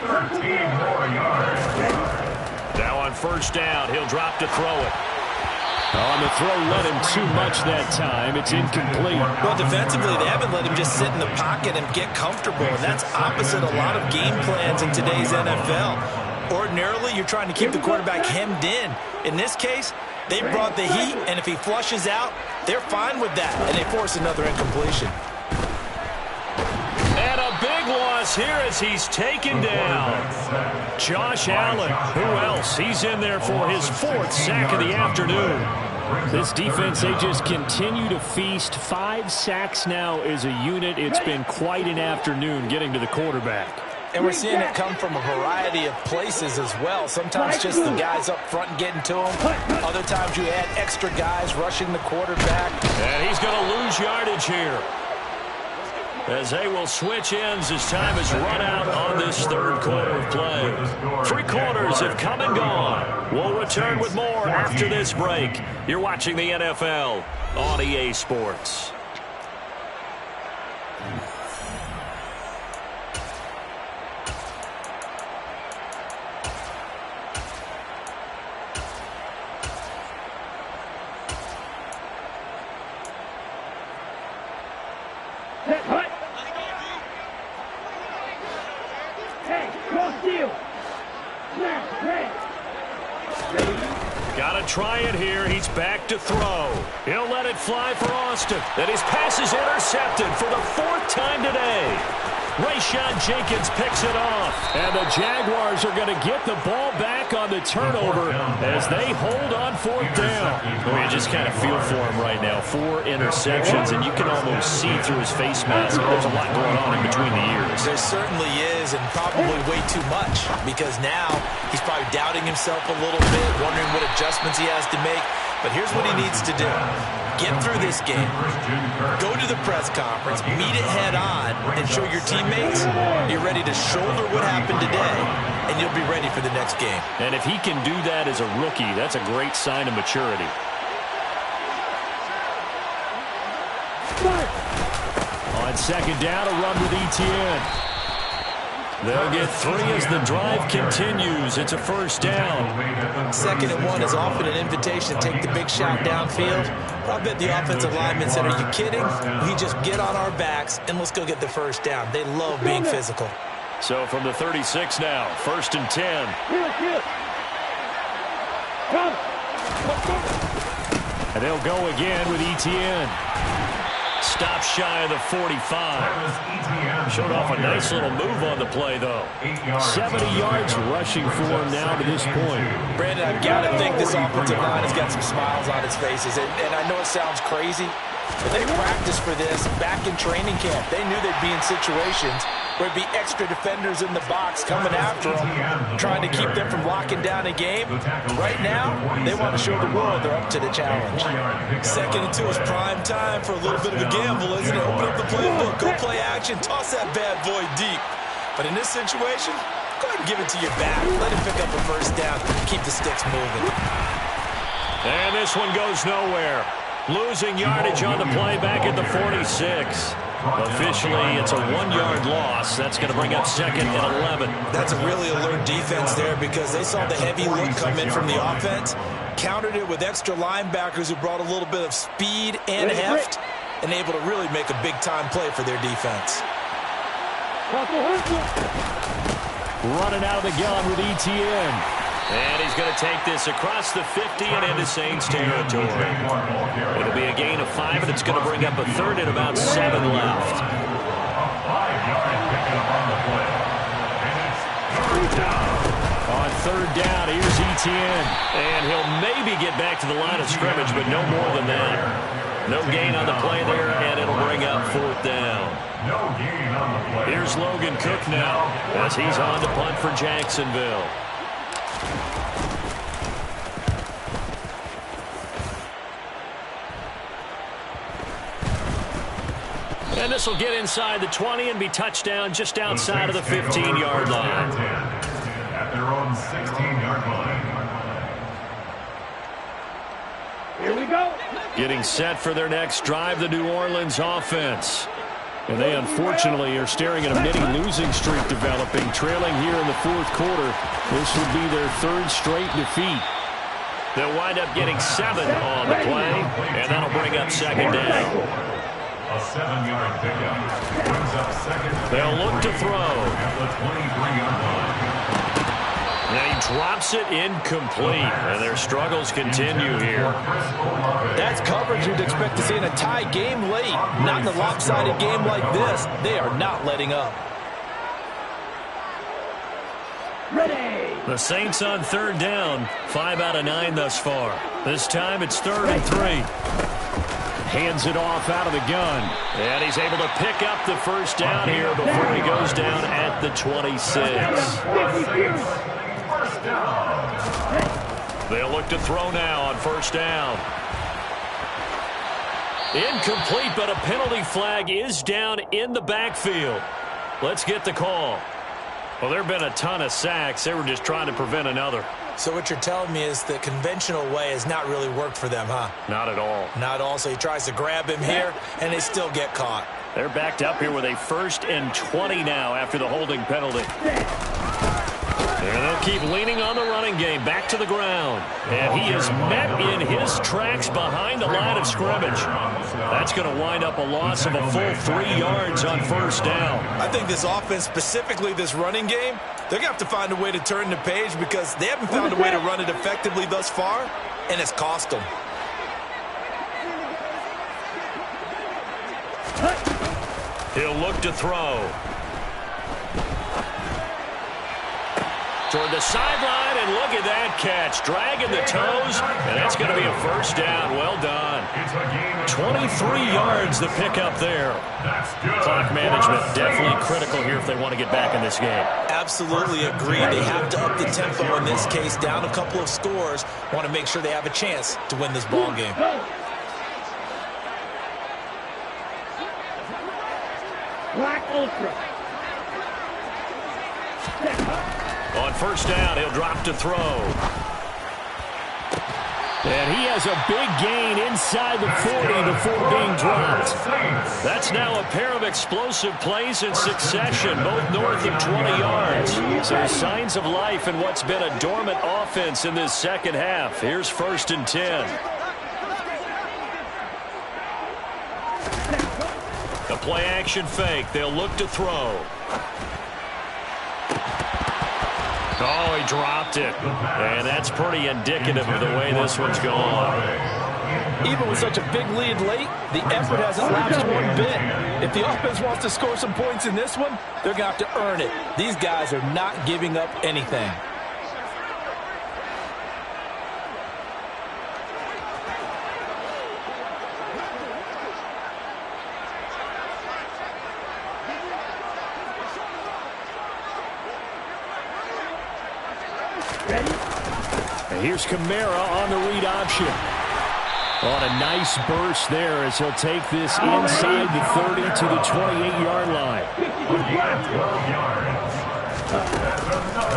13 more yards. Now on first down, he'll drop to throw it. On the throw, let him too much that time. It's incomplete. Well, defensively, they haven't let him just sit in the pocket and get comfortable. And that's opposite a lot of game plans in today's NFL. Ordinarily, you're trying to keep the quarterback hemmed in. In this case, they brought the heat, and if he flushes out, they're fine with that, and they force another incompletion. And a big loss here as he's taken down. Josh Allen, who else? He's in there for his 4th sack of the afternoon. This defense, they just continue to feast. 5 sacks now as a unit. It's been quite an afternoon getting to the quarterback. And we're seeing it come from a variety of places as well. Sometimes just the guys up front and getting to him. Other times you add extra guys rushing the quarterback. And he's going to lose yardage here, as they will switch ends as time is run out on this third quarter of play. 3 quarters have come and gone. We'll return with more after this break. You're watching the NFL on EA Sports. Gotta try it here. He's back to throw. He'll let it fly for Austin. And his pass is intercepted for the 4th time today. Rayshon Jenkins picks it off. And the Jaguars are going to get the ball back on the turnover as they hold on 4th down. Well, you just kind of feel for him right now. 4 interceptions, and you can almost see through his face mask. There's a lot going on in between the ears. There certainly is, and probably way too much, because now he's probably doubting himself a little bit, wondering what adjustments he has to make. But here's what he needs to do. get through this game, go to the press conference, meet it head on, and show your teammates you're ready to shoulder what happened today, and you'll be ready for the next game. And if he can do that as a rookie, that's a great sign of maturity. On second down, a run with Etienne. They'll get 3 as the drive continues. It's a first down. 2nd and 1 is often an invitation to take the big shot downfield. I bet the offensive lineman said, are you kidding? We just get on our backs and let's go get the first down. They love being physical. So from the 36 now, 1st and 10. And they'll go again with Etienne. Stop shy of the 45. Showed off a nice little move on the play, though. 70 yards rushing for him now to this point. Brandon, I've got to think this offensive line has got some smiles on its faces. And I know it sounds crazy, but they practiced for this back in training camp. They knew they'd be in situations where it'd be extra defenders in the box coming after them, trying to keep them from locking down a game. Right now, they want to show the world they're up to the challenge. 2nd and 2 is prime time for a little bit of a gamble, isn't it? Open up the playbook, go play action, toss that bad boy deep. But in this situation, go ahead and give it to your back. Let him pick up a first down, keep the sticks moving. And this one goes nowhere. Losing yardage on the play back at the 46. Officially, it's a 1-yard loss. That's going to bring up 2nd and 11. That's a really alert defense there because they saw the heavy look come in from the offense, countered it with extra linebackers who brought a little bit of speed and heft, and able to really make a big-time play for their defense. Running out of the gun with Etienne. And he's going to take this across the 50 and into Saints territory. It'll be a gain of 5, and it's going to bring up a 3rd and about 7 left. On 3rd down, here's Etienne. And he'll maybe get back to the line of scrimmage, but no more than that. No gain on the play there, and it'll bring up 4th down. Here's Logan Cook now as he's on to punt for Jacksonville. And this will get inside the 20 and be touchdown just outside of the 15-yard line. At their own 16-yard line. Here we go. Getting set for their next drive, the New Orleans offense. And they unfortunately are staring at a mini losing streak developing, trailing here in the 4th quarter. This would be their 3rd straight defeat. They'll wind up getting 7 on the play, and that'll bring up 2nd down. A 7-yard pickup brings up 2nd. They'll look to throw. At the 23-yard line. And he drops it incomplete, and their struggles continue here. That's coverage you'd expect to see in a tie game late. Not in a lopsided game like this. They are not letting up. Ready. The Saints on 3rd down, 5 out of 9 thus far. This time it's 3rd and 3. Hands it off out of the gun. And he's able to pick up the first down here before he goes down at the 26. They'll look to throw now on 1st down. Incomplete, but a penalty flag is down in the backfield. Let's get the call. Well, there have been a ton of sacks. They were just trying to prevent another. So what you're telling me is the conventional way has not really worked for them, huh? Not at all. Not at all. So he tries to grab him here, and they still get caught. They're backed up here with a 1st and 20 now after the holding penalty. And they'll keep leaning on the running game back to the ground. And he is met in his tracks behind the line of scrimmage. That's going to wind up a loss of a full 3 yards on 1st down. I think this offense, specifically this running game, they're going to have to find a way to turn the page because they haven't found a way to run it effectively thus far, and it's cost them. He'll look to throw. Toward the sideline, and look at that catch. Dragging the toes, and that's going to be a 1st down. Well done. 23 yards to pick up there. Clock management definitely critical here if they want to get back in this game. Absolutely agree. They have to up the tempo in this case. Down a couple of scores. Want to make sure they have a chance to win this ball game. Black Ultra. On first down, he'll drop to throw. And he has a big gain inside the 40 before being dropped. That's now a pair of explosive plays in succession, both north of 20 yards. So signs of life in what's been a dormant offense in this second half. Here's 1st and 10. The play action fake. They'll look to throw. Oh, he dropped it. And that's pretty indicative of the way this one's gone. Even with such a big lead late, the effort hasn't lapsed one bit. If the offense wants to score some points in this one, they're going to have to earn it. These guys are not giving up anything. Here's Kamara on the read option. On a nice burst there as he'll take this inside the 30 to the 28-yard line.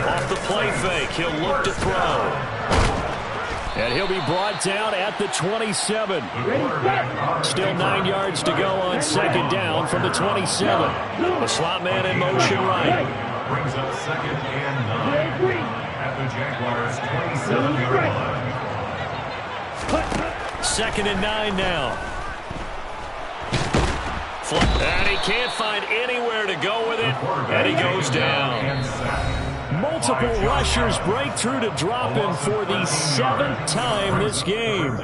Off the play fake, he'll look to throw. And he'll be brought down at the 27. Still 9 yards to go on second down from the 27. The slot man in motion right. Brings up 2nd and 9. The Jaguars 27-yard line. 2nd and 9 now. And he can't find anywhere to go with it, and he goes down. Multiple rushers break through to drop him for the 7th time this game.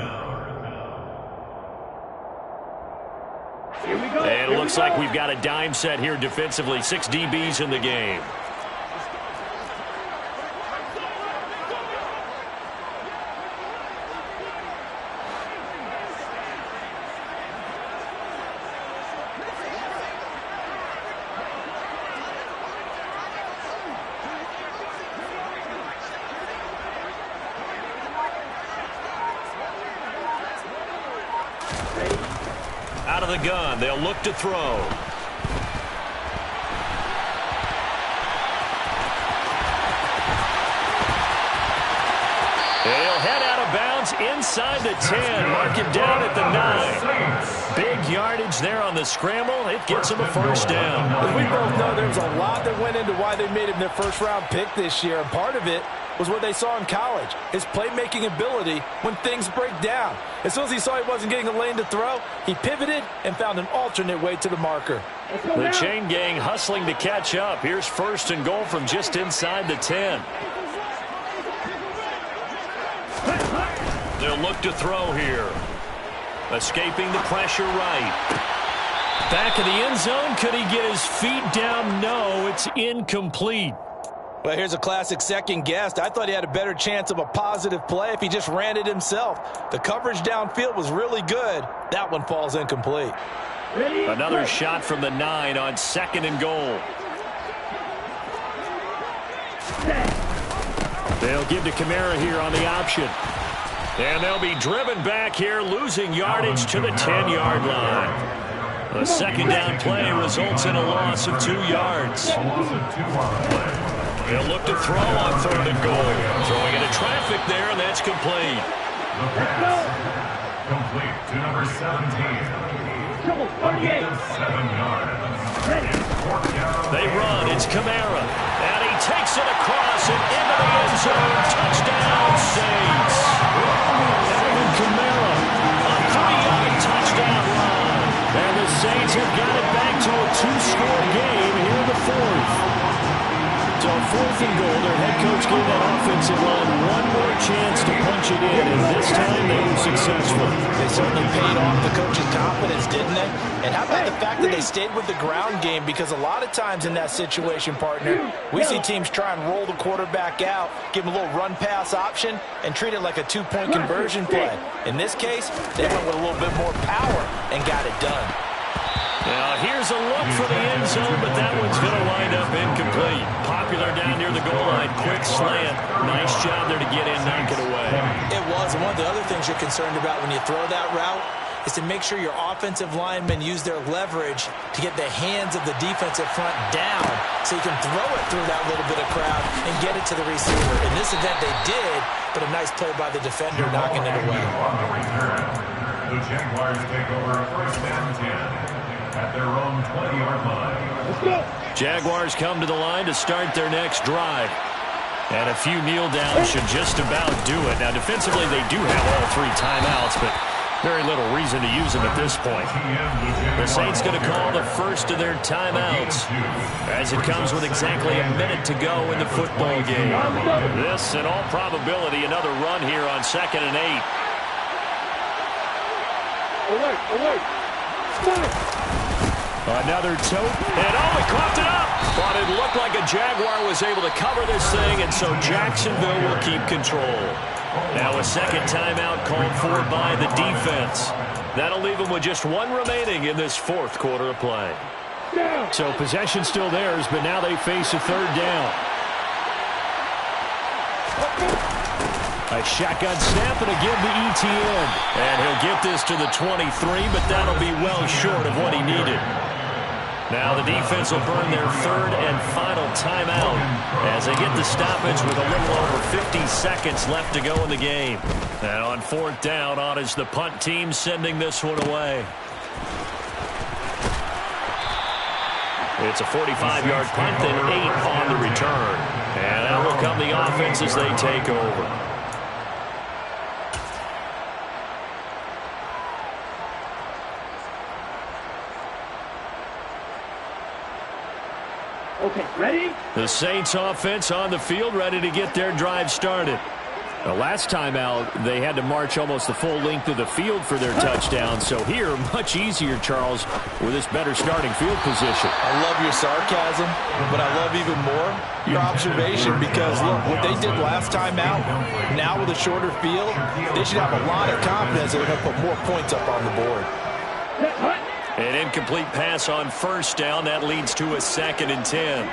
And it looks like we've got a dime set here defensively. 6 DBs in the game. Out of the gun, they'll look to throw. He'll head out of bounds inside the 10. Mark him down at the 9. Big yardage there on the scramble. It gets him a first down. As we both know, there was a lot that went into why they made him their first-round pick this year. And part of it was what they saw in college, his playmaking ability when things break down. As soon as he saw he wasn't getting a lane to throw, he pivoted and found an alternate way to the marker. The chain gang hustling to catch up. Here's 1st and goal from just inside the 10. They'll look to throw here. Escaping the pressure right. Back of the end zone. Could he get his feet down? No, it's incomplete. Well, here's a classic second guess. I thought he had a better chance of a positive play if he just ran it himself. The coverage downfield was really good. That one falls incomplete. Another shot from the 9 on 2nd and goal. They'll give to Kamara here on the option. And they'll be driven back here, losing yardage to the 10-yard line. The second down play results in a loss of 2 yards. They'll look to throw on 3rd and goal. Throwing into traffic there, and that's complete. The pass complete to number 17. 7 yards. They run. It's Kamara. And he takes it across and into the end zone. Touchdown, Saints. Alvin Kamara, a 3-yard touchdown run. And the Saints have got it back to a 2-score game here in the 4th. So 4th and goal, their head coach gave that offensive line one more chance to punch it in, and this time they were successful. They certainly paid off the coach's confidence, didn't they? And how about the fact that they stayed with the ground game? Because a lot of times in that situation, partner, we see teams try and roll the quarterback out, give him a little run-pass option, and treat it like a 2-point conversion play. In this case, they went with a little bit more power and got it done. Now, here's a look for the end zone, but that one's going to wind up incomplete. Popular down near the goal line. Quick slant. Nice job there to get in, knock it away. It was. And one of the other things you're concerned about when you throw that route is to make sure your offensive linemen use their leverage to get the hands of the defensive front down so you can throw it through that little bit of crowd and get it to the receiver. In this event, they did, but a nice play by the defender knocking it away. On the return, the Jaguars take over first and 10 at their own 20-yard line. Let's go. Jaguars come to the line to start their next drive. And a few kneel downs should just about do it. Now, defensively, they do have all 3 timeouts, but very little reason to use them at this point. The Saints going to call the first of their timeouts as it comes with exactly a minute to go in the football game. This, in all probability, another run here on 2nd and 8. Away. Another tote, and he coughed it up. But it looked like a Jaguar was able to cover this thing, and so Jacksonville will keep control. Now a second timeout called for by the defense. That'll leave them with just 1 remaining in this 4th quarter of play. So possession still theirs, but now they face a 3rd down. A shotgun snap, and again to ETN. And he'll get this to the 23, but that'll be well short of what he needed. Now the defense will burn their 3rd and final timeout as they get the stoppage with a little over 50 seconds left to go in the game. And on 4th down, on is the punt team sending this one away. It's a 45-yard punt and 8 on the return. And out will come the offense as they take over. Okay, ready? The Saints offense on the field, ready to get their drive started. The last time out, they had to march almost the full length of the field for their touchdown. So here, much easier, Charles, with this better starting field position. I love your sarcasm, but I love even more your observation because, look, what they did last time out, now with a shorter field, they should have a lot of confidence they're going to put more points up on the board. An incomplete pass on 1st down. That leads to a 2nd and 10.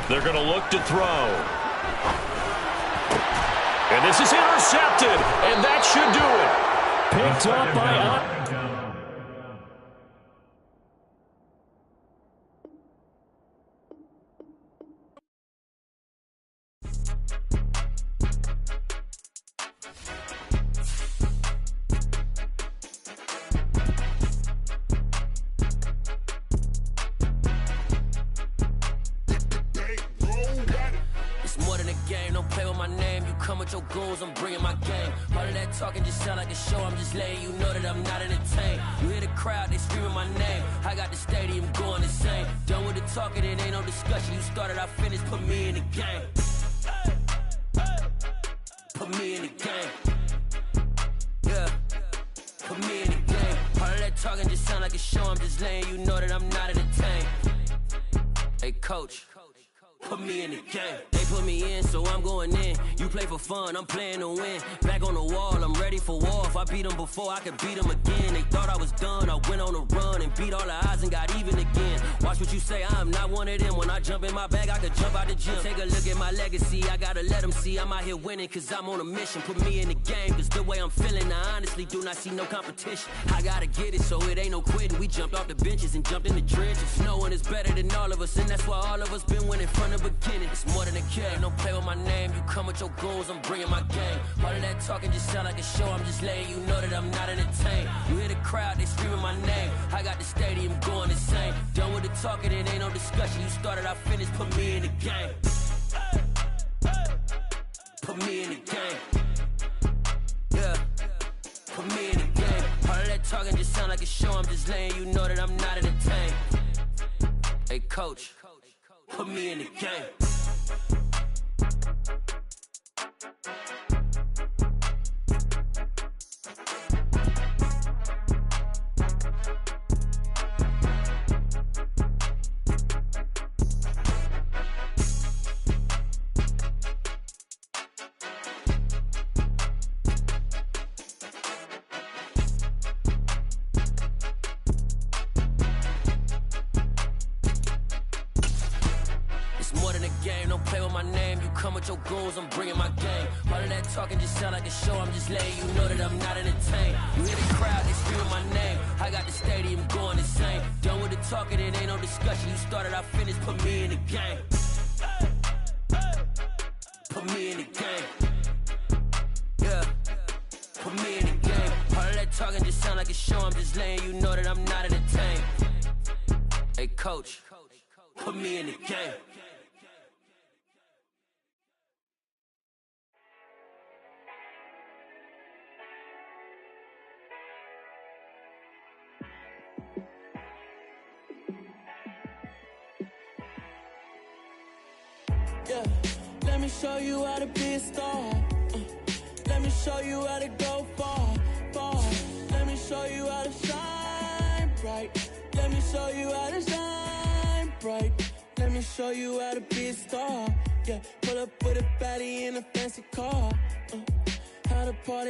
They're going to look to throw. And this is intercepted, and that should do it. Picked up by... Your goals, I'm bringing my game. All of that talking just sound like a show. I'm just letting you know that I'm not entertained. You hear the crowd, they screaming my name. I got the stadium going insane. Done with the talking, it ain't no discussion. You started, I finished, put me in the game. Put me in the game. Yeah, put me in the game. All of that talking just sound like a show. I'm just letting you know that I'm not entertained. Hey, coach. Put me in the game. They put me in, so I'm going in. You play for fun, I'm playing to win. Back on the wall, I'm ready for war. If I beat them before, I could beat them again. They thought I was done, I went on a run and beat all the odds and got even again. Watch what you say, I'm not one of them. When I jump in my bag, I could jump out the gym. Take a look at my legacy, I gotta let them see I'm out here winning, cause I'm on a mission. Put me in the game, cause the way I'm feeling, I honestly do not see no competition. I gotta get it, so it ain't no quitting. We jumped off the benches and jumped in the trenches. No one is better than all of us, and that's why all of us been winning from the beginning. It's more than a game, don't play with my name. You come with your goals, I'm bringing my game. All of that talking just sound like a show. I'm just letting you know that I'm not entertained. You hear the crowd, they screaming my name. I got the stadium going insane. Done with the talking, it ain't no discussion. You started, I finished, put me in the game. Put me in the game. Yeah, put me in the game. All of that talking just sound like a show. I'm just letting you know that I'm not entertained. Hey, coach. Put me in the game. game. Don't play with my name. You come with your goons, I'm bringing my game. All of that talking just sound like a show. I'm just letting you know that I'm not entertained. You hear the crowd, they screaming my name. I got the stadium going insane. Done with the talking, it ain't no discussion. You started, I finished. Put me in the game. Put me in the game. Yeah. Put me in the game. All of that talking just sound like a show. I'm just letting you know that I'm not entertained. Hey, coach, put me in the game. Yeah, let me show you how to be a star. Let me show you how to go far, far. Let me show you how to shine bright. Let me show you how to shine bright. Let me show you how to be a star. Yeah, pull up with a baddie in a fancy car. How to party.